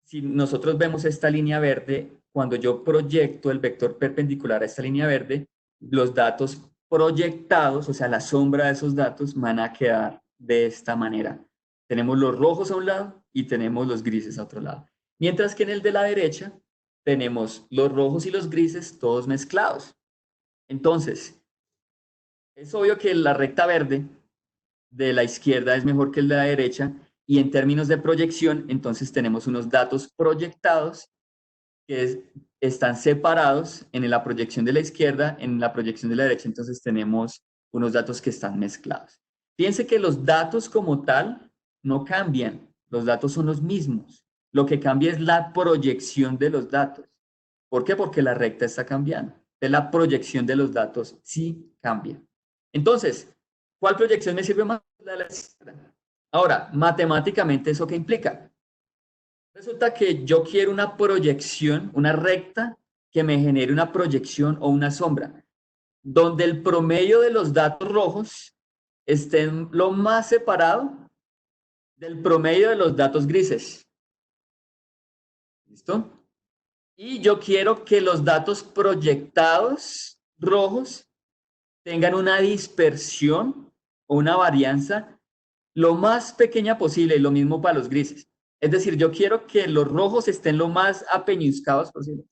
si nosotros vemos esta línea verde, cuando yo proyecto el vector perpendicular a esta línea verde, los datos proyectados, o sea, la sombra de esos datos, van a quedar de esta manera. Tenemos los rojos a un lado y tenemos los grises a otro lado. Mientras que en el de la derecha tenemos los rojos y los grises todos mezclados. Entonces, es obvio que la recta verde de la izquierda es mejor que el de la derecha, y en términos de proyección, entonces tenemos unos datos proyectados que están separados en la proyección de la izquierda, en la proyección de la derecha, entonces tenemos unos datos que están mezclados. Fíjense que los datos como tal no cambian, los datos son los mismos. Lo que cambia es la proyección de los datos. ¿Por qué? Porque la recta está cambiando. La proyección de los datos sí cambia. Entonces, ¿cuál proyección me sirve más? La de la izquierda. Ahora, matemáticamente, ¿eso qué implica? Resulta que yo quiero una proyección, una recta que me genere una proyección o una sombra, donde el promedio de los datos rojos esté lo más separado del promedio de los datos grises. ¿Listo? Y yo quiero que los datos proyectados rojos tengan una dispersión o una varianza lo más pequeña posible, y lo mismo para los grises. Es decir, yo quiero que los rojos estén lo más apeñuscados posible.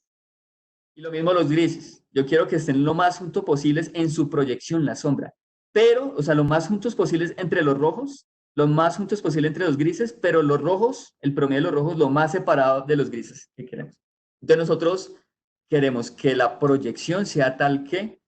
Y lo mismo los grises. Yo quiero que estén lo más juntos posibles en su proyección, la sombra. Pero, o sea, lo más juntos posibles entre los rojos, lo más juntos posible entre los grises, pero los rojos, el promedio de los rojos, lo más separado de los grises que queremos. Entonces nosotros queremos que la proyección sea tal que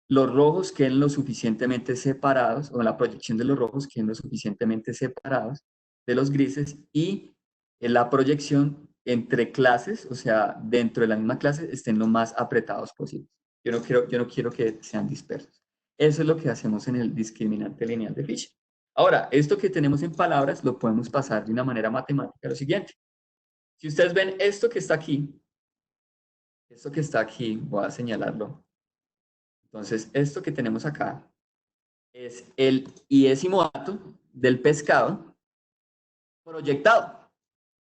los rojos queden lo suficientemente separados, o la proyección de los rojos queden lo suficientemente separados de los grises, y la proyección entre clases, o sea, dentro de la misma clase, estén lo más apretados posible. Yo no quiero que sean dispersos. Eso es lo que hacemos en el discriminante lineal de Fisher. Ahora, esto que tenemos en palabras lo podemos pasar de una manera matemática a lo siguiente. Si ustedes ven esto que está aquí, Esto que está aquí, voy a señalarlo. Entonces, esto que tenemos acá es el iésimo dato del pescado proyectado.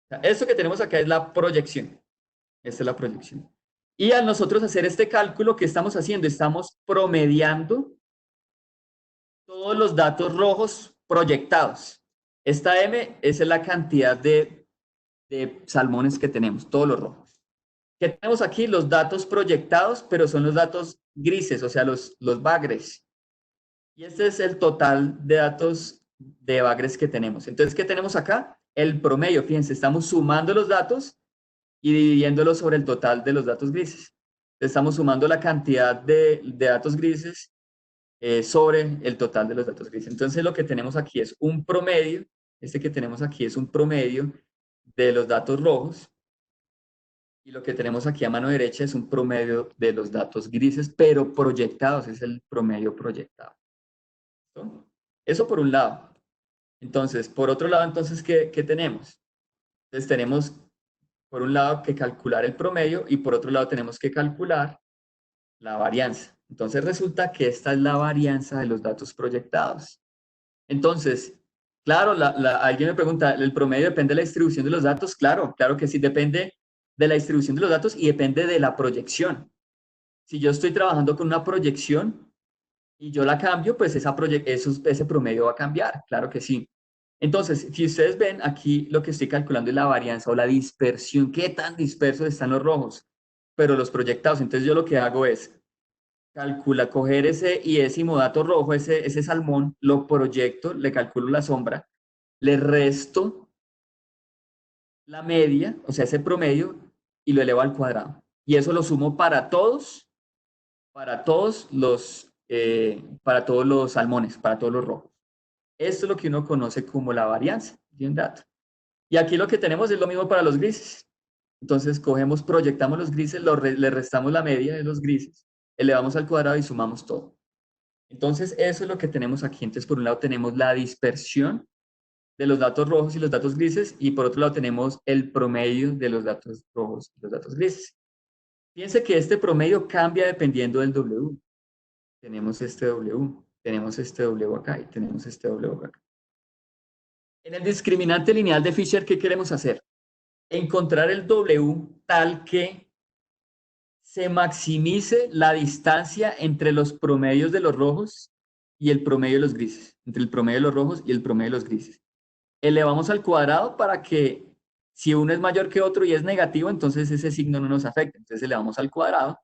O sea, esto que tenemos acá es la proyección. Esta es la proyección. Y al nosotros hacer este cálculo, ¿qué estamos haciendo? Estamos promediando todos los datos rojos proyectados. Esta M es la cantidad de salmones que tenemos, todos los rojos. ¿Qué tenemos aquí? Los datos proyectados, pero son los datos grises, o sea, los bagres. Y este es el total de datos de bagres que tenemos. Entonces, ¿qué tenemos acá? El promedio. Fíjense, estamos sumando los datos y dividiéndolos sobre el total de los datos grises. Estamos sumando la cantidad de datos grises sobre el total de los datos grises. Entonces, lo que tenemos aquí es un promedio. Este que tenemos aquí es un promedio de los datos rojos. Y lo que tenemos aquí a mano derecha es un promedio de los datos grises, pero proyectados. Es el promedio proyectado. ¿Listo? Eso por un lado. Entonces, por otro lado, entonces, ¿qué tenemos? Entonces, tenemos, por un lado, que calcular el promedio y por otro lado, tenemos que calcular la varianza. Entonces, resulta que esta es la varianza de los datos proyectados. Entonces, claro, alguien me pregunta, ¿el promedio depende de la distribución de los datos? Claro, claro que sí, depende de la distribución de los datos y depende de la proyección. Si yo estoy trabajando con una proyección y yo la cambio, pues ese promedio va a cambiar, claro que sí. Entonces, si ustedes ven aquí, lo que estoy calculando es la varianza o la dispersión, qué tan dispersos están los rojos, pero los proyectados. Entonces, yo lo que hago es coger ese iésimo dato rojo, ese salmón, lo proyecto, le calculo la sombra, le resto la media, o sea, ese promedio, y lo elevo al cuadrado. Y eso lo sumo para todos los salmones, para todos los rojos. Esto es lo que uno conoce como la varianza de un dato. Y aquí lo que tenemos es lo mismo para los grises. Entonces proyectamos los grises, le restamos la media de los grises, elevamos al cuadrado y sumamos todo. Entonces eso es lo que tenemos aquí. Entonces por un lado tenemos la dispersión de los datos rojos y los datos grises y por otro lado tenemos el promedio de los datos rojos y los datos grises. Fíjense que este promedio cambia dependiendo del W. Tenemos este W, tenemos este W acá y tenemos este W acá. En el discriminante lineal de Fisher, ¿qué queremos hacer? Encontrar el W tal que se maximice la distancia entre los promedios de los rojos y el promedio de los grises, entre el promedio de los rojos y el promedio de los grises. Elevamos al cuadrado para que si uno es mayor que otro y es negativo, entonces ese signo no nos afecta. Entonces elevamos al cuadrado,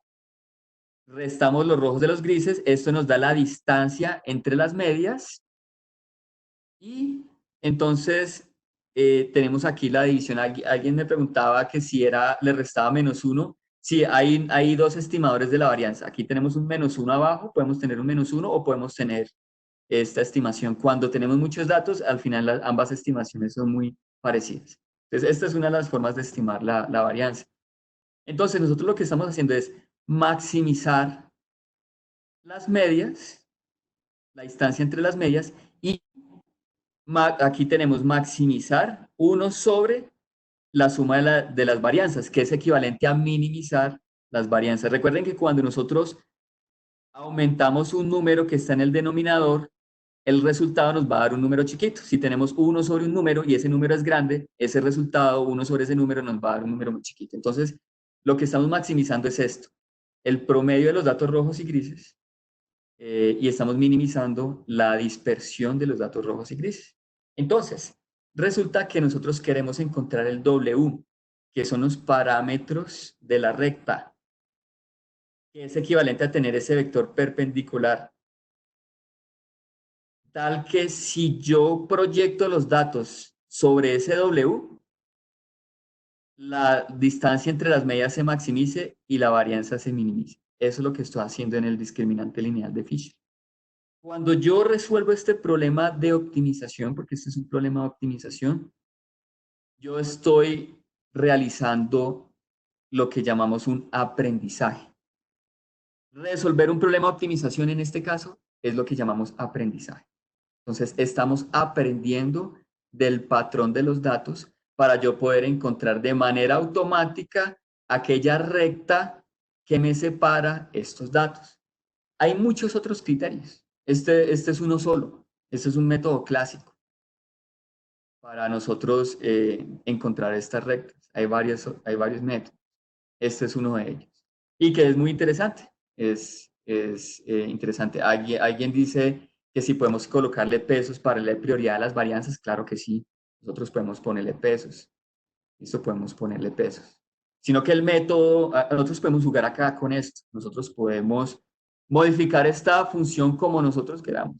restamos los rojos de los grises, esto nos da la distancia entre las medias y entonces tenemos aquí la división. Alguien me preguntaba que si le restaba -1. Sí, hay dos estimadores de la varianza. Aquí tenemos un -1 abajo, podemos tener un -1 o podemos tener esta estimación. Cuando tenemos muchos datos, al final ambas estimaciones son muy parecidas. Entonces, esta es una de las formas de estimar la varianza. Entonces, nosotros lo que estamos haciendo es maximizar las medias, la distancia entre las medias, y aquí tenemos maximizar 1 sobre la suma de las varianzas, que es equivalente a minimizar las varianzas. Recuerden que cuando nosotros aumentamos un número que está en el denominador, el resultado nos va a dar un número chiquito. Si tenemos 1 sobre un número y ese número es grande, ese resultado, 1 sobre ese número, nos va a dar un número muy chiquito. Entonces, lo que estamos maximizando es esto, el promedio de los datos rojos y grises, y estamos minimizando la dispersión de los datos rojos y grises. Entonces, resulta que nosotros queremos encontrar el W, que son los parámetros de la recta, que es equivalente a tener ese vector perpendicular, tal que si yo proyecto los datos sobre ese W, la distancia entre las medias se maximice y la varianza se minimice. Eso es lo que estoy haciendo en el discriminante lineal de Fisher. Cuando yo resuelvo este problema de optimización, porque este es un problema de optimización, yo estoy realizando lo que llamamos un aprendizaje. Resolver un problema de optimización en este caso es lo que llamamos aprendizaje. Entonces, estamos aprendiendo del patrón de los datos para yo poder encontrar de manera automática aquella recta ¿qué me separa estos datos? Hay muchos otros criterios. Este es uno solo. Este es un método clásico para nosotros encontrar estas rectas. Hay varios métodos. Este es uno de ellos. Y que es muy interesante. Es interesante. Alguien dice que si podemos colocarle pesos para darle prioridad a las varianzas. Claro que sí. Nosotros podemos ponerle pesos. Listo, podemos ponerle pesos. Sino que el método, nosotros podemos jugar acá con esto. Nosotros podemos modificar esta función como nosotros queramos.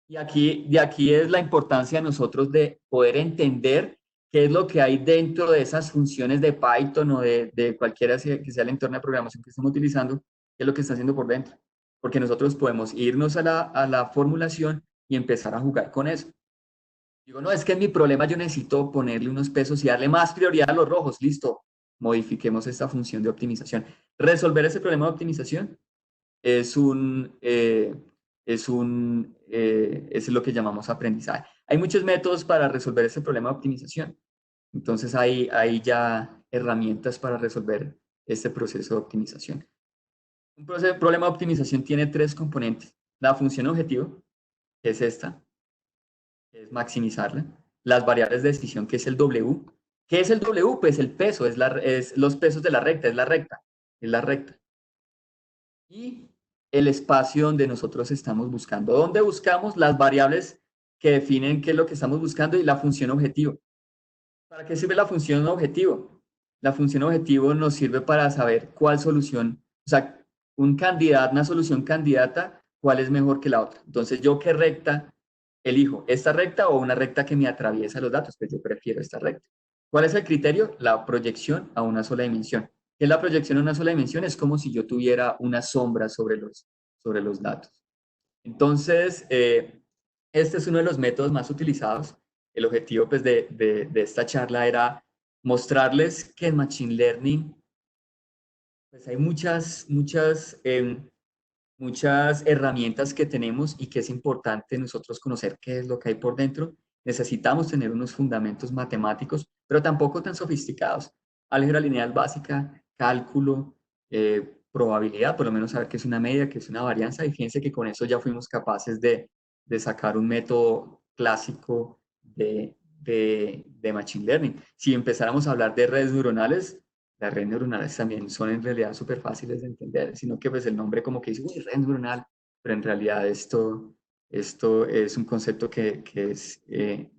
Y de aquí es la importancia de nosotros de poder entender qué es lo que hay dentro de esas funciones de Python o de cualquiera que sea el entorno de programación que estemos utilizando, qué es lo que está haciendo por dentro. Porque nosotros podemos irnos a la formulación y empezar a jugar con eso. Digo, no, es que en mi problema yo necesito ponerle unos pesos y darle más prioridad a los rojos. Listo, modifiquemos esta función de optimización. Resolver ese problema de optimización es es lo que llamamos aprendizaje. Hay muchos métodos para resolver ese problema de optimización. Entonces hay ya herramientas para resolver este proceso de optimización. Problema de optimización tiene tres componentes. La función objetivo, que es esta, que es maximizarla. Las variables de decisión, que es el W. ¿Qué es el W? Pues el peso, es los pesos de la recta, es la recta, es la recta. Y el espacio donde nosotros estamos buscando. ¿Dónde buscamos? Las variables que definen qué es lo que estamos buscando y la función objetivo. ¿Para qué sirve la función objetivo? La función objetivo nos sirve para saber cuál solución, o sea, una solución candidata, cuál es mejor que la otra. Entonces, ¿yo qué recta elijo? ¿Esta recta o una recta que me atraviesa los datos? Pues yo prefiero esta recta. ¿Cuál es el criterio? La proyección a una sola dimensión. ¿Qué es la proyección a una sola dimensión? Es como si yo tuviera una sombra sobre los datos. Entonces, este es uno de los métodos más utilizados. El objetivo pues, de esta charla era mostrarles que en Machine Learning pues, hay muchas herramientas que tenemos y que es importante nosotros conocer qué es lo que hay por dentro. Necesitamos tener unos fundamentos matemáticos, pero tampoco tan sofisticados. Álgebra lineal básica, cálculo, probabilidad, por lo menos saber qué es una media, qué es una varianza, y fíjense que con eso ya fuimos capaces de sacar un método clásico de Machine Learning. Si empezáramos a hablar de redes neuronales, las redes neuronales también son en realidad súper fáciles de entender, sino que pues el nombre como que dice, uy, red neuronal, pero en realidad esto es un concepto que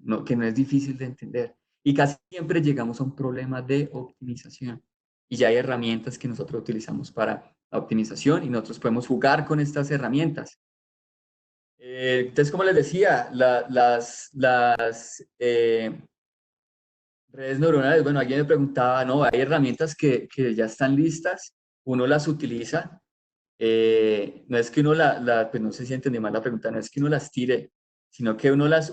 no es difícil de entender. Y casi siempre llegamos a un problema de optimización. Y ya hay herramientas que nosotros utilizamos para la optimización y nosotros podemos jugar con estas herramientas. Entonces, como les decía, redes neuronales, bueno, alguien me preguntaba, no, hay herramientas que ya están listas, uno las utiliza, no es que uno pues no sé si entendí mal la pregunta, no es que uno las tire, sino que uno las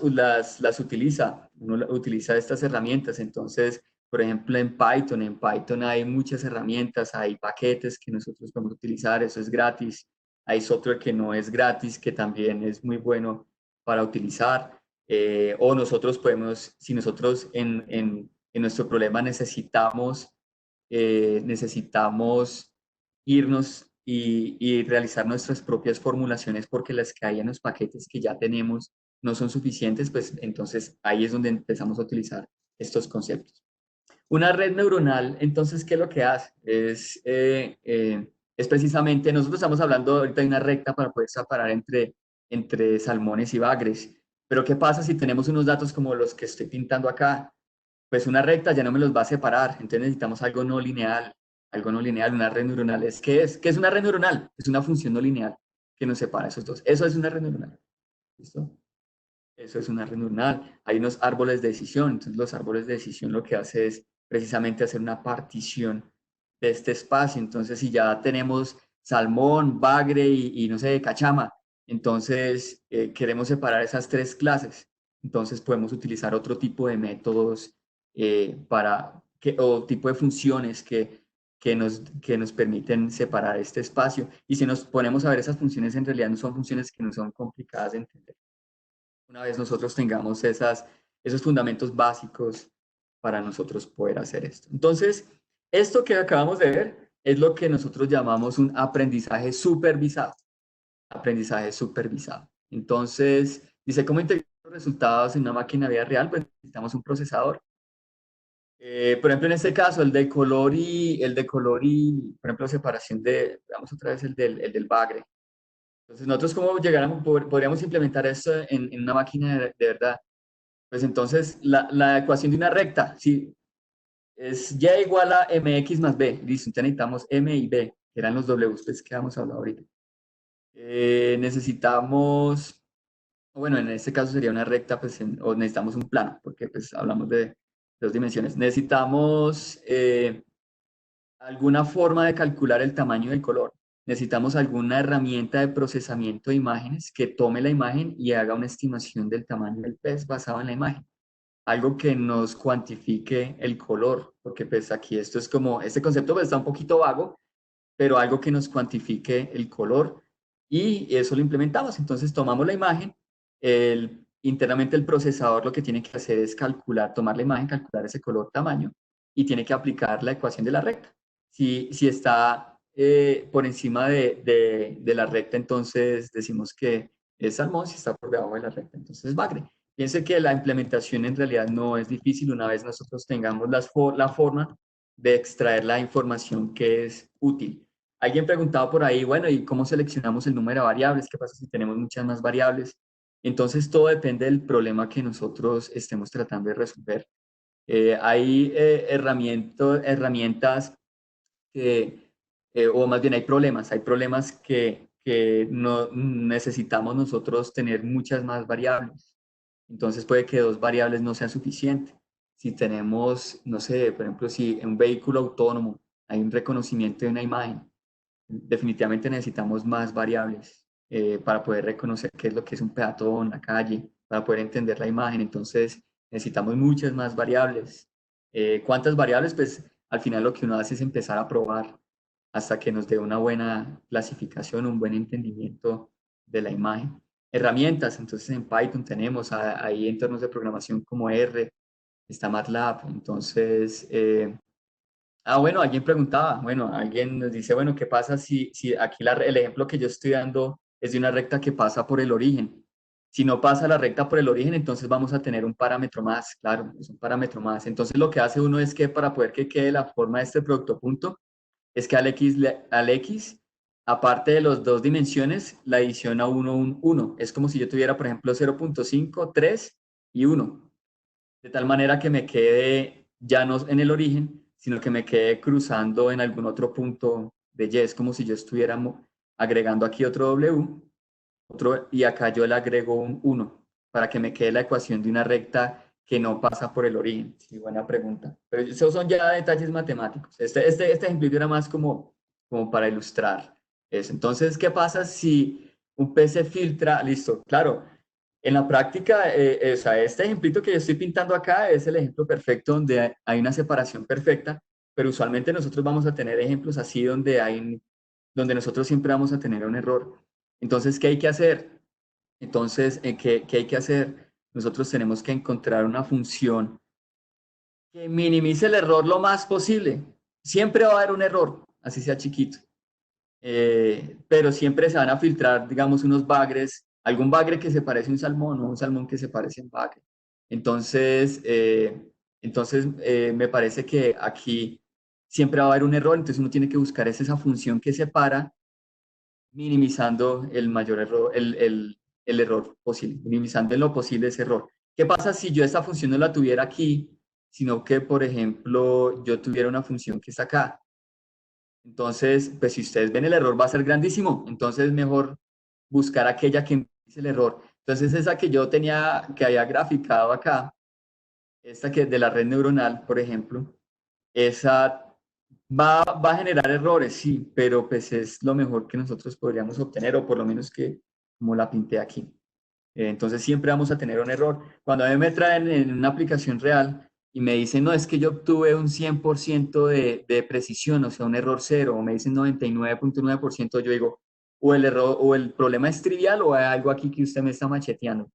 utiliza, uno utiliza estas herramientas. Entonces, por ejemplo, en Python hay muchas herramientas, hay paquetes que nosotros podemos utilizar, eso es gratis, hay software que no es gratis, que también es muy bueno para utilizar. O nosotros podemos, si nosotros en nuestro problema necesitamos irnos y realizar nuestras propias formulaciones porque las que hay en los paquetes que ya tenemos no son suficientes, pues entonces ahí es donde empezamos a utilizar estos conceptos. Una red neuronal, entonces, ¿qué es lo que hace? Es precisamente, nosotros estamos hablando ahorita de una recta para poder separar entre salmones y bagres, pero ¿qué pasa si tenemos unos datos como los que estoy pintando acá? Pues una recta ya no me los va a separar, entonces necesitamos algo no lineal, una red neuronal. ¿Qué es una red neuronal? Es una función no lineal que nos separa esos dos. Eso es una red neuronal. ¿Listo? Eso es una red neuronal. Hay unos árboles de decisión, entonces los árboles de decisión lo que hace es precisamente hacer una partición de este espacio. Entonces, si ya tenemos salmón, bagre y no sé, cachama, entonces queremos separar esas tres clases. Entonces podemos utilizar otro tipo de métodos o tipo de funciones que nos permiten separar este espacio. Y si nos ponemos a ver esas funciones, en realidad no son funciones que no son complicadas de entender. Una vez nosotros tengamos esos fundamentos básicos para nosotros poder hacer esto. Entonces, esto que acabamos de ver es lo que nosotros llamamos un aprendizaje supervisado. Aprendizaje supervisado. Entonces, dice, ¿cómo integrar los resultados en una máquina de vida real? Pues necesitamos un procesador. Por ejemplo, en este caso, por ejemplo, separación vamos otra vez el del bagre. Entonces, nosotros cómo llegáramos, podríamos implementar esto en una máquina de verdad. Pues entonces, la ecuación de una recta, sí, es y igual a mx más b. Listo, entonces necesitamos m y b, que eran los w pues, que vamos a hablar ahorita. Necesitamos, bueno, en este caso sería una recta, pues, o necesitamos un plano, porque pues hablamos de dos dimensiones. Necesitamos alguna forma de calcular el tamaño del color. Necesitamos alguna herramienta de procesamiento de imágenes que tome la imagen y haga una estimación del tamaño del pez basado en la imagen. Algo que nos cuantifique el color, porque pues aquí esto es como, este concepto pues está un poquito vago, pero algo que nos cuantifique el color y eso lo implementamos. Entonces tomamos la imagen, internamente el procesador lo que tiene que hacer es calcular, tomar la imagen, calcular ese color, tamaño y tiene que aplicar la ecuación de la recta. Si está por encima de la recta, entonces decimos que es salmón, si está por debajo de la recta, entonces es bagre. Piense que la implementación en realidad no es difícil una vez nosotros tengamos la forma de extraer la información que es útil. Alguien preguntaba por ahí, bueno, ¿y cómo seleccionamos el número de variables? ¿Qué pasa si tenemos muchas más variables? Entonces, todo depende del problema que nosotros estemos tratando de resolver. Hay herramientas que, o más bien hay problemas que no necesitamos nosotros tener muchas más variables. Entonces puede que dos variables no sean suficientes. Si tenemos, no sé, por ejemplo, si en un vehículo autónomo hay un reconocimiento de una imagen, definitivamente necesitamos más variables para poder reconocer qué es lo que es un peatón, la calle, para poder entender la imagen. Entonces necesitamos muchas más variables. ¿Cuántas variables? Pues al final lo que uno hace es empezar a probar hasta que nos dé una buena clasificación, un buen entendimiento de la imagen. Herramientas, entonces en Python tenemos ahí entornos de programación como R, está MATLAB, entonces bueno, alguien preguntaba, bueno, alguien nos dice, bueno, ¿qué pasa si aquí el ejemplo que yo estoy dando es de una recta que pasa por el origen? Si no pasa la recta por el origen, entonces vamos a tener un parámetro más, claro, es un parámetro más. Entonces lo que hace uno es que para poder que quede la forma de este producto punto, es que al X, aparte de las dos dimensiones, la adiciona uno un 1. Es como si yo tuviera, por ejemplo, 0.5, 3 y 1 de tal manera que me quede ya no en el origen, sino que me quede cruzando en algún otro punto de Y. Es como si yo estuviera agregando aquí otro W, y acá yo le agrego un 1 para que me quede la ecuación de una recta que no pasa por el origen. Sí, buena pregunta. Pero esos son ya detalles matemáticos. Este ejemplo era más como para ilustrar eso. Entonces, ¿qué pasa si un pez se filtra? Listo, claro, en la práctica, o sea, este ejemplito que yo estoy pintando acá es el ejemplo perfecto donde hay una separación perfecta, pero usualmente nosotros vamos a tener ejemplos así donde nosotros siempre vamos a tener un error. Entonces, ¿qué hay que hacer? Entonces, ¿qué hay que hacer? Nosotros tenemos que encontrar una función que minimice el error lo más posible. Siempre va a haber un error, así sea chiquito. Pero siempre se van a filtrar, digamos, unos bagres, algún bagre que se parece a un salmón o un salmón que se parece a un bagre. Entonces, me parece que aquí siempre va a haber un error, entonces uno tiene que buscar esa función que separa, minimizando el mayor error, el error posible, minimizando en lo posible ese error. ¿Qué pasa si yo esta función no la tuviera aquí, sino que, por ejemplo, yo tuviera una función que está acá? Entonces, pues si ustedes ven el error va a ser grandísimo, entonces es mejor buscar aquella que dice el error. Entonces esa que yo tenía, que había graficado acá, esta que de la red neuronal, por ejemplo, esa va a generar errores, sí, pero pues es lo mejor que nosotros podríamos obtener, o por lo menos que como la pinté aquí. Entonces siempre vamos a tener un error. Cuando a mí me traen en una aplicación real y me dicen, no, es que yo obtuve un 100% de precisión, o sea, un error cero, o me dicen 99.9%, yo digo, o el error, o el problema es trivial, o hay algo aquí que usted me está macheteando.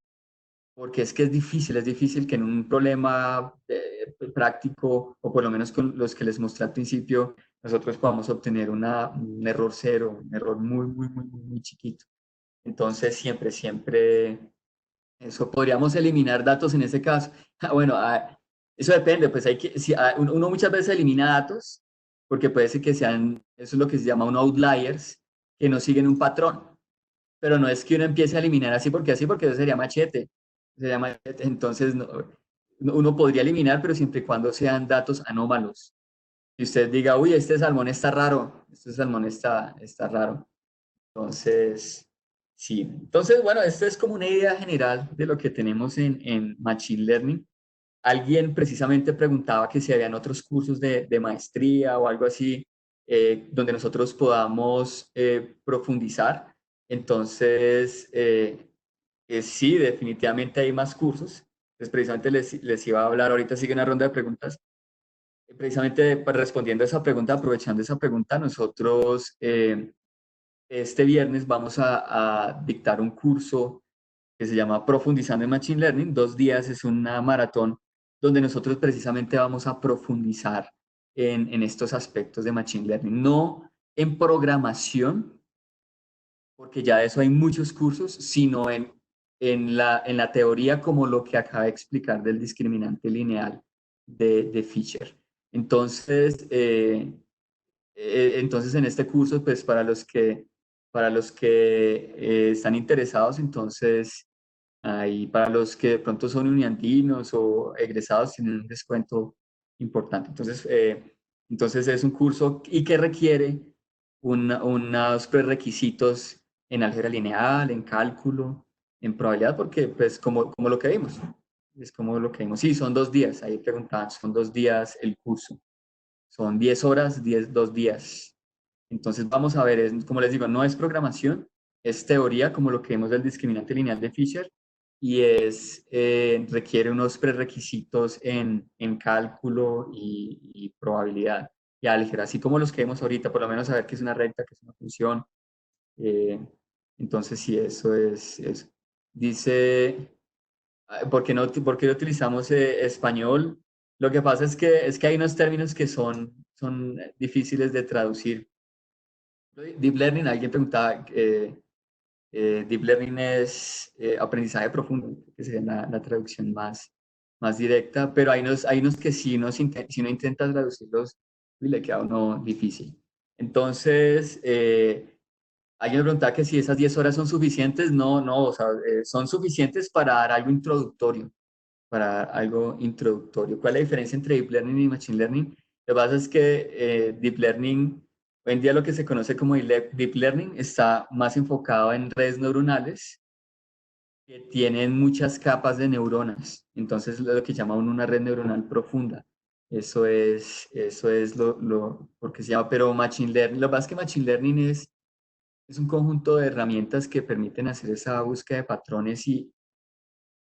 Porque es que es difícil que en un problema práctico, o por lo menos con los que les mostré al principio, nosotros podamos obtener un error cero, un error muy, muy, muy, muy, muy chiquito. Entonces, siempre, eso podríamos eliminar datos en ese caso. Bueno, eso depende, pues hay que, si, uno muchas veces elimina datos porque puede ser que sean, eso es lo que se llama un outliers, que no siguen un patrón, pero no es que uno empiece a eliminar así, porque eso sería machete. Entonces, uno podría eliminar, pero siempre y cuando sean datos anómalos. Y usted diga, uy, este salmón está raro, este salmón está raro. Entonces, sí. Entonces, bueno, esto es como una idea general de lo que tenemos en Machine Learning. Alguien precisamente preguntaba que si habían otros cursos de maestría o algo así donde nosotros podamos profundizar. Entonces, sí, definitivamente hay más cursos. Pues precisamente les iba a hablar, ahorita sigue una ronda de preguntas. Precisamente pues, respondiendo a esa pregunta, aprovechando esa pregunta, nosotros este viernes vamos a dictar un curso que se llama Profundizando en Machine Learning. 2 días, es una maratón donde nosotros precisamente vamos a profundizar en estos aspectos de Machine Learning. No en programación, porque ya de eso hay muchos cursos, sino en la teoría como lo que acaba de explicar del discriminante lineal de Fisher. Entonces, entonces, en este curso, pues para los que están interesados, entonces, ahí para los que de pronto son uniandinos o egresados, tienen un descuento importante. Entonces es un curso y que requiere unos prerequisitos en álgebra lineal, en cálculo, en probabilidad, porque pues como lo que vimos, es como lo que vimos. Sí, son 2 días, ahí preguntaban, son 2 días el curso. Son 10 horas, 2 días. Entonces vamos a ver, como les digo, no es programación, es teoría, como lo que vemos del discriminante lineal de Fisher, y requiere unos prerequisitos en cálculo y probabilidad y álgebra, así como los que vemos ahorita, por lo menos saber qué es una recta, qué es una función. eh, entonces, sí, eso es eso. Dice, ¿por qué no utilizamos español? Lo que pasa es que hay unos términos que son difíciles de traducir. Deep Learning, alguien preguntaba, Deep Learning es aprendizaje profundo, que sería la traducción más directa, pero hay unos que si uno intenta traducirlos, uy, le queda a uno difícil. Entonces, alguien me preguntaba que si esas 10 horas son suficientes. No, no, o sea, son suficientes para dar algo introductorio, ¿Cuál es la diferencia entre Deep Learning y Machine Learning? Lo que pasa es que Deep Learning, hoy en día lo que se conoce como Deep Learning, está más enfocado en redes neuronales que tienen muchas capas de neuronas. Entonces, lo que llama uno una red neuronal profunda. Eso es porque se llama, pero Machine Learning, lo que pasa es que Machine Learning es un conjunto de herramientas que permiten hacer esa búsqueda de patrones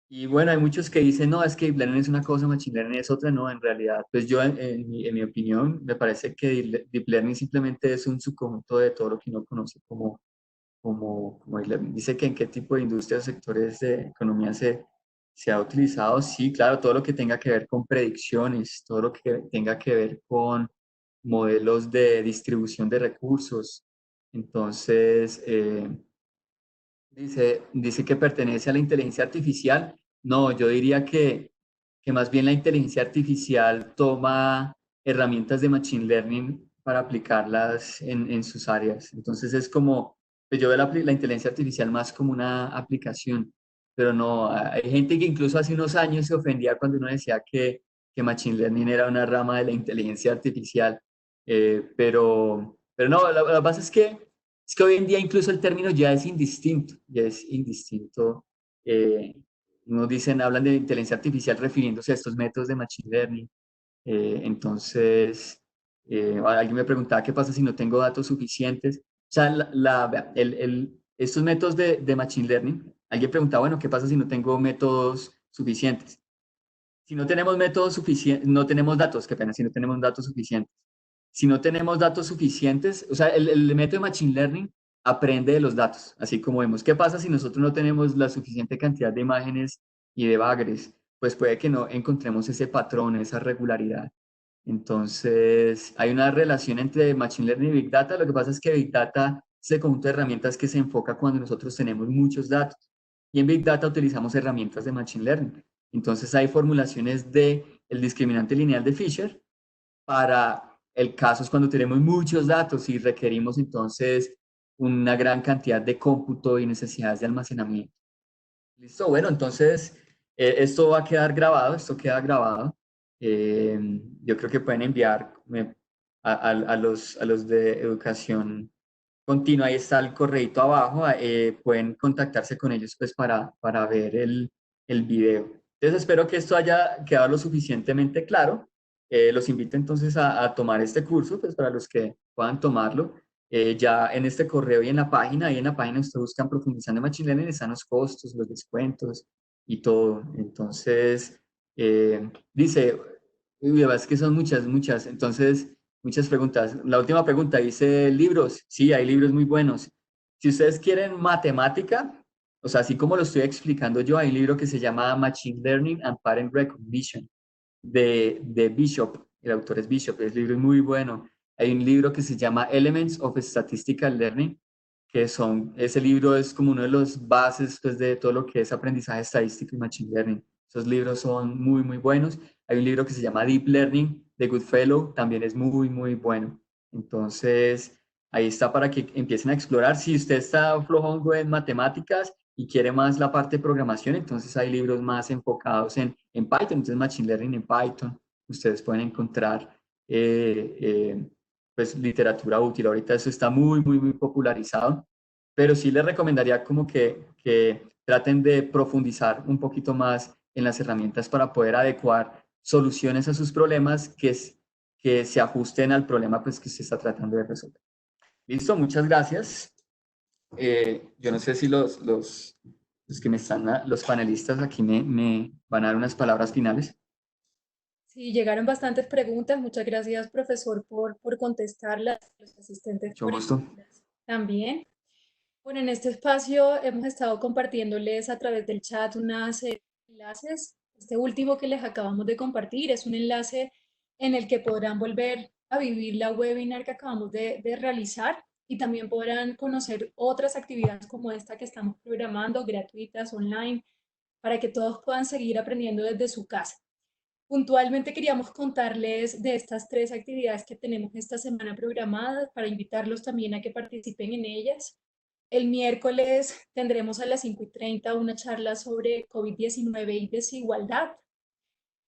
y bueno, hay muchos que dicen, no, es que Deep Learning es una cosa, Machine Learning es otra. No, en realidad, pues yo, en mi opinión, me parece que Deep Learning simplemente es un subconjunto de todo lo que uno conoce como Deep Learning. Dice que en qué tipo de industrias o sectores de economía se ha utilizado. Sí, claro, todo lo que tenga que ver con predicciones, todo lo que tenga que ver con modelos de distribución de recursos. Entonces, dice que pertenece a la inteligencia artificial. No, yo diría que más bien la inteligencia artificial toma herramientas de Machine Learning para aplicarlas en sus áreas. Entonces es como, pues yo veo la inteligencia artificial más como una aplicación, pero no, hay gente que incluso hace unos años se ofendía cuando uno decía que Machine Learning era una rama de la inteligencia artificial. Pero no, la base es que hoy en día incluso el término ya es indistinto. Eh, Nos dicen, hablan de inteligencia artificial refiriéndose a estos métodos de machine learning. Entonces, alguien me preguntaba qué pasa si no tengo datos suficientes. O sea, vea, estos métodos de machine learning, alguien preguntaba, bueno, ¿qué pasa si no tengo métodos suficientes? Si no tenemos métodos suficientes, no tenemos datos, qué pena, si no tenemos datos suficientes. Si no tenemos datos suficientes, o sea, el método de Machine Learning aprende de los datos, así como vemos. ¿Qué pasa si nosotros no tenemos la suficiente cantidad de imágenes y de bagres? Pues puede que no encontremos ese patrón, esa regularidad. Entonces, hay una relación entre Machine Learning y Big Data. Lo que pasa es que Big Data es el conjunto de herramientas que se enfoca cuando nosotros tenemos muchos datos. Y en Big Data utilizamos herramientas de Machine Learning. Entonces, hay formulaciones de el discriminante lineal de Fisher para el caso es cuando tenemos muchos datos y requerimos entonces una gran cantidad de cómputo y necesidades de almacenamiento. Listo, bueno, entonces esto va a quedar grabado, esto queda grabado. Yo creo que pueden enviar a los de educación continua, ahí está el correito abajo, pueden contactarse con ellos pues para ver el video. Entonces espero que esto haya quedado lo suficientemente claro. Los invito entonces a tomar este curso, pues para los que puedan tomarlo. Ya en este correo y en la página, ahí en la página ustedes buscan profundizando en Machine Learning, están los costos, los descuentos y todo. Entonces, dice, uy, es que son muchas, muchas. Entonces, muchas preguntas. La última pregunta dice, ¿libros? Sí, hay libros muy buenos. Si ustedes quieren matemática, o sea, así como lo estoy explicando yo, hay un libro que se llama Machine Learning and Pattern Recognition de Bishop. El autor es Bishop, es un libro muy bueno. Hay un libro que se llama Elements of Statistical Learning, que ese libro es como uno de los bases pues, de todo lo que es aprendizaje estadístico y Machine Learning. Esos libros son muy, muy buenos. Hay un libro que se llama Deep Learning de Goodfellow, también es muy, muy bueno. Entonces, ahí está para que empiecen a explorar. Si usted está flojo en matemáticas y quiere más la parte de programación, entonces hay libros más enfocados en Python, entonces Machine Learning en Python. Ustedes pueden encontrar pues, literatura útil. Ahorita eso está muy, muy, muy popularizado, pero sí les recomendaría como que traten de profundizar un poquito más en las herramientas para poder adecuar soluciones a sus problemas que se ajusten al problema pues, que se está tratando de resolver. Listo, muchas gracias. Yo no sé si los que me están, los panelistas aquí me van a dar unas palabras finales. Sí, llegaron bastantes preguntas. Muchas gracias, profesor, por contestarlas, los asistentes Mucho por gusto. enviarlas también. Bueno, en este espacio hemos estado compartiéndoles a través del chat una serie de enlaces. Este último que les acabamos de compartir es un enlace en el que podrán volver a vivir la webinar que acabamos de realizar y también podrán conocer otras actividades como esta que estamos programando, gratuitas, online, para que todos puedan seguir aprendiendo desde su casa. Puntualmente queríamos contarles de estas tres actividades que tenemos esta semana programadas para invitarlos también a que participen en ellas. El miércoles tendremos a las 5:30 una charla sobre COVID-19 y desigualdad.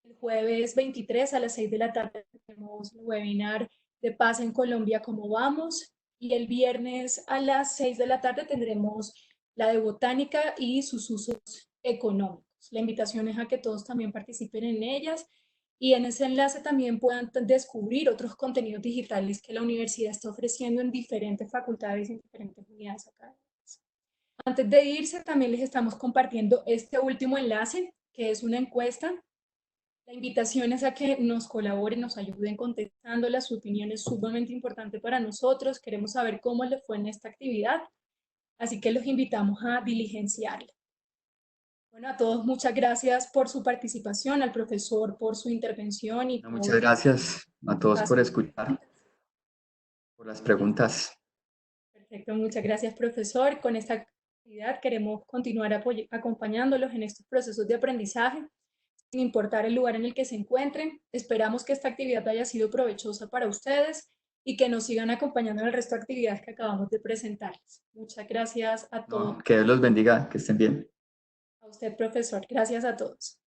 El jueves 23 a las 6 de la tarde tenemos el webinar de Paz en Colombia, ¿cómo vamos? Y el viernes a las 6 de la tarde tendremos la de botánica y sus usos económicos. La invitación es a que todos también participen en ellas y en ese enlace también puedan descubrir otros contenidos digitales que la universidad está ofreciendo en diferentes facultades y en diferentes unidades académicas. Antes de irse, también les estamos compartiendo este último enlace, que es una encuesta. La invitación es a que nos colaboren, nos ayuden contestándola. Su opinión es sumamente importante para nosotros. Queremos saber cómo les fue en esta actividad, así que los invitamos a diligenciarla. Bueno, a todos muchas gracias por su participación, al profesor por su intervención y Muchas por gracias a todos por espacio. escuchar, por las preguntas. Perfecto, muchas gracias, profesor. Con esta actividad queremos continuar acompañándolos en estos procesos de aprendizaje, sin importar el lugar en el que se encuentren. Esperamos que esta actividad haya sido provechosa para ustedes y que nos sigan acompañando en el resto de actividades que acabamos de presentarles. Muchas gracias a todos. No, que Dios los bendiga, que estén bien. A usted, profesor. Gracias a todos.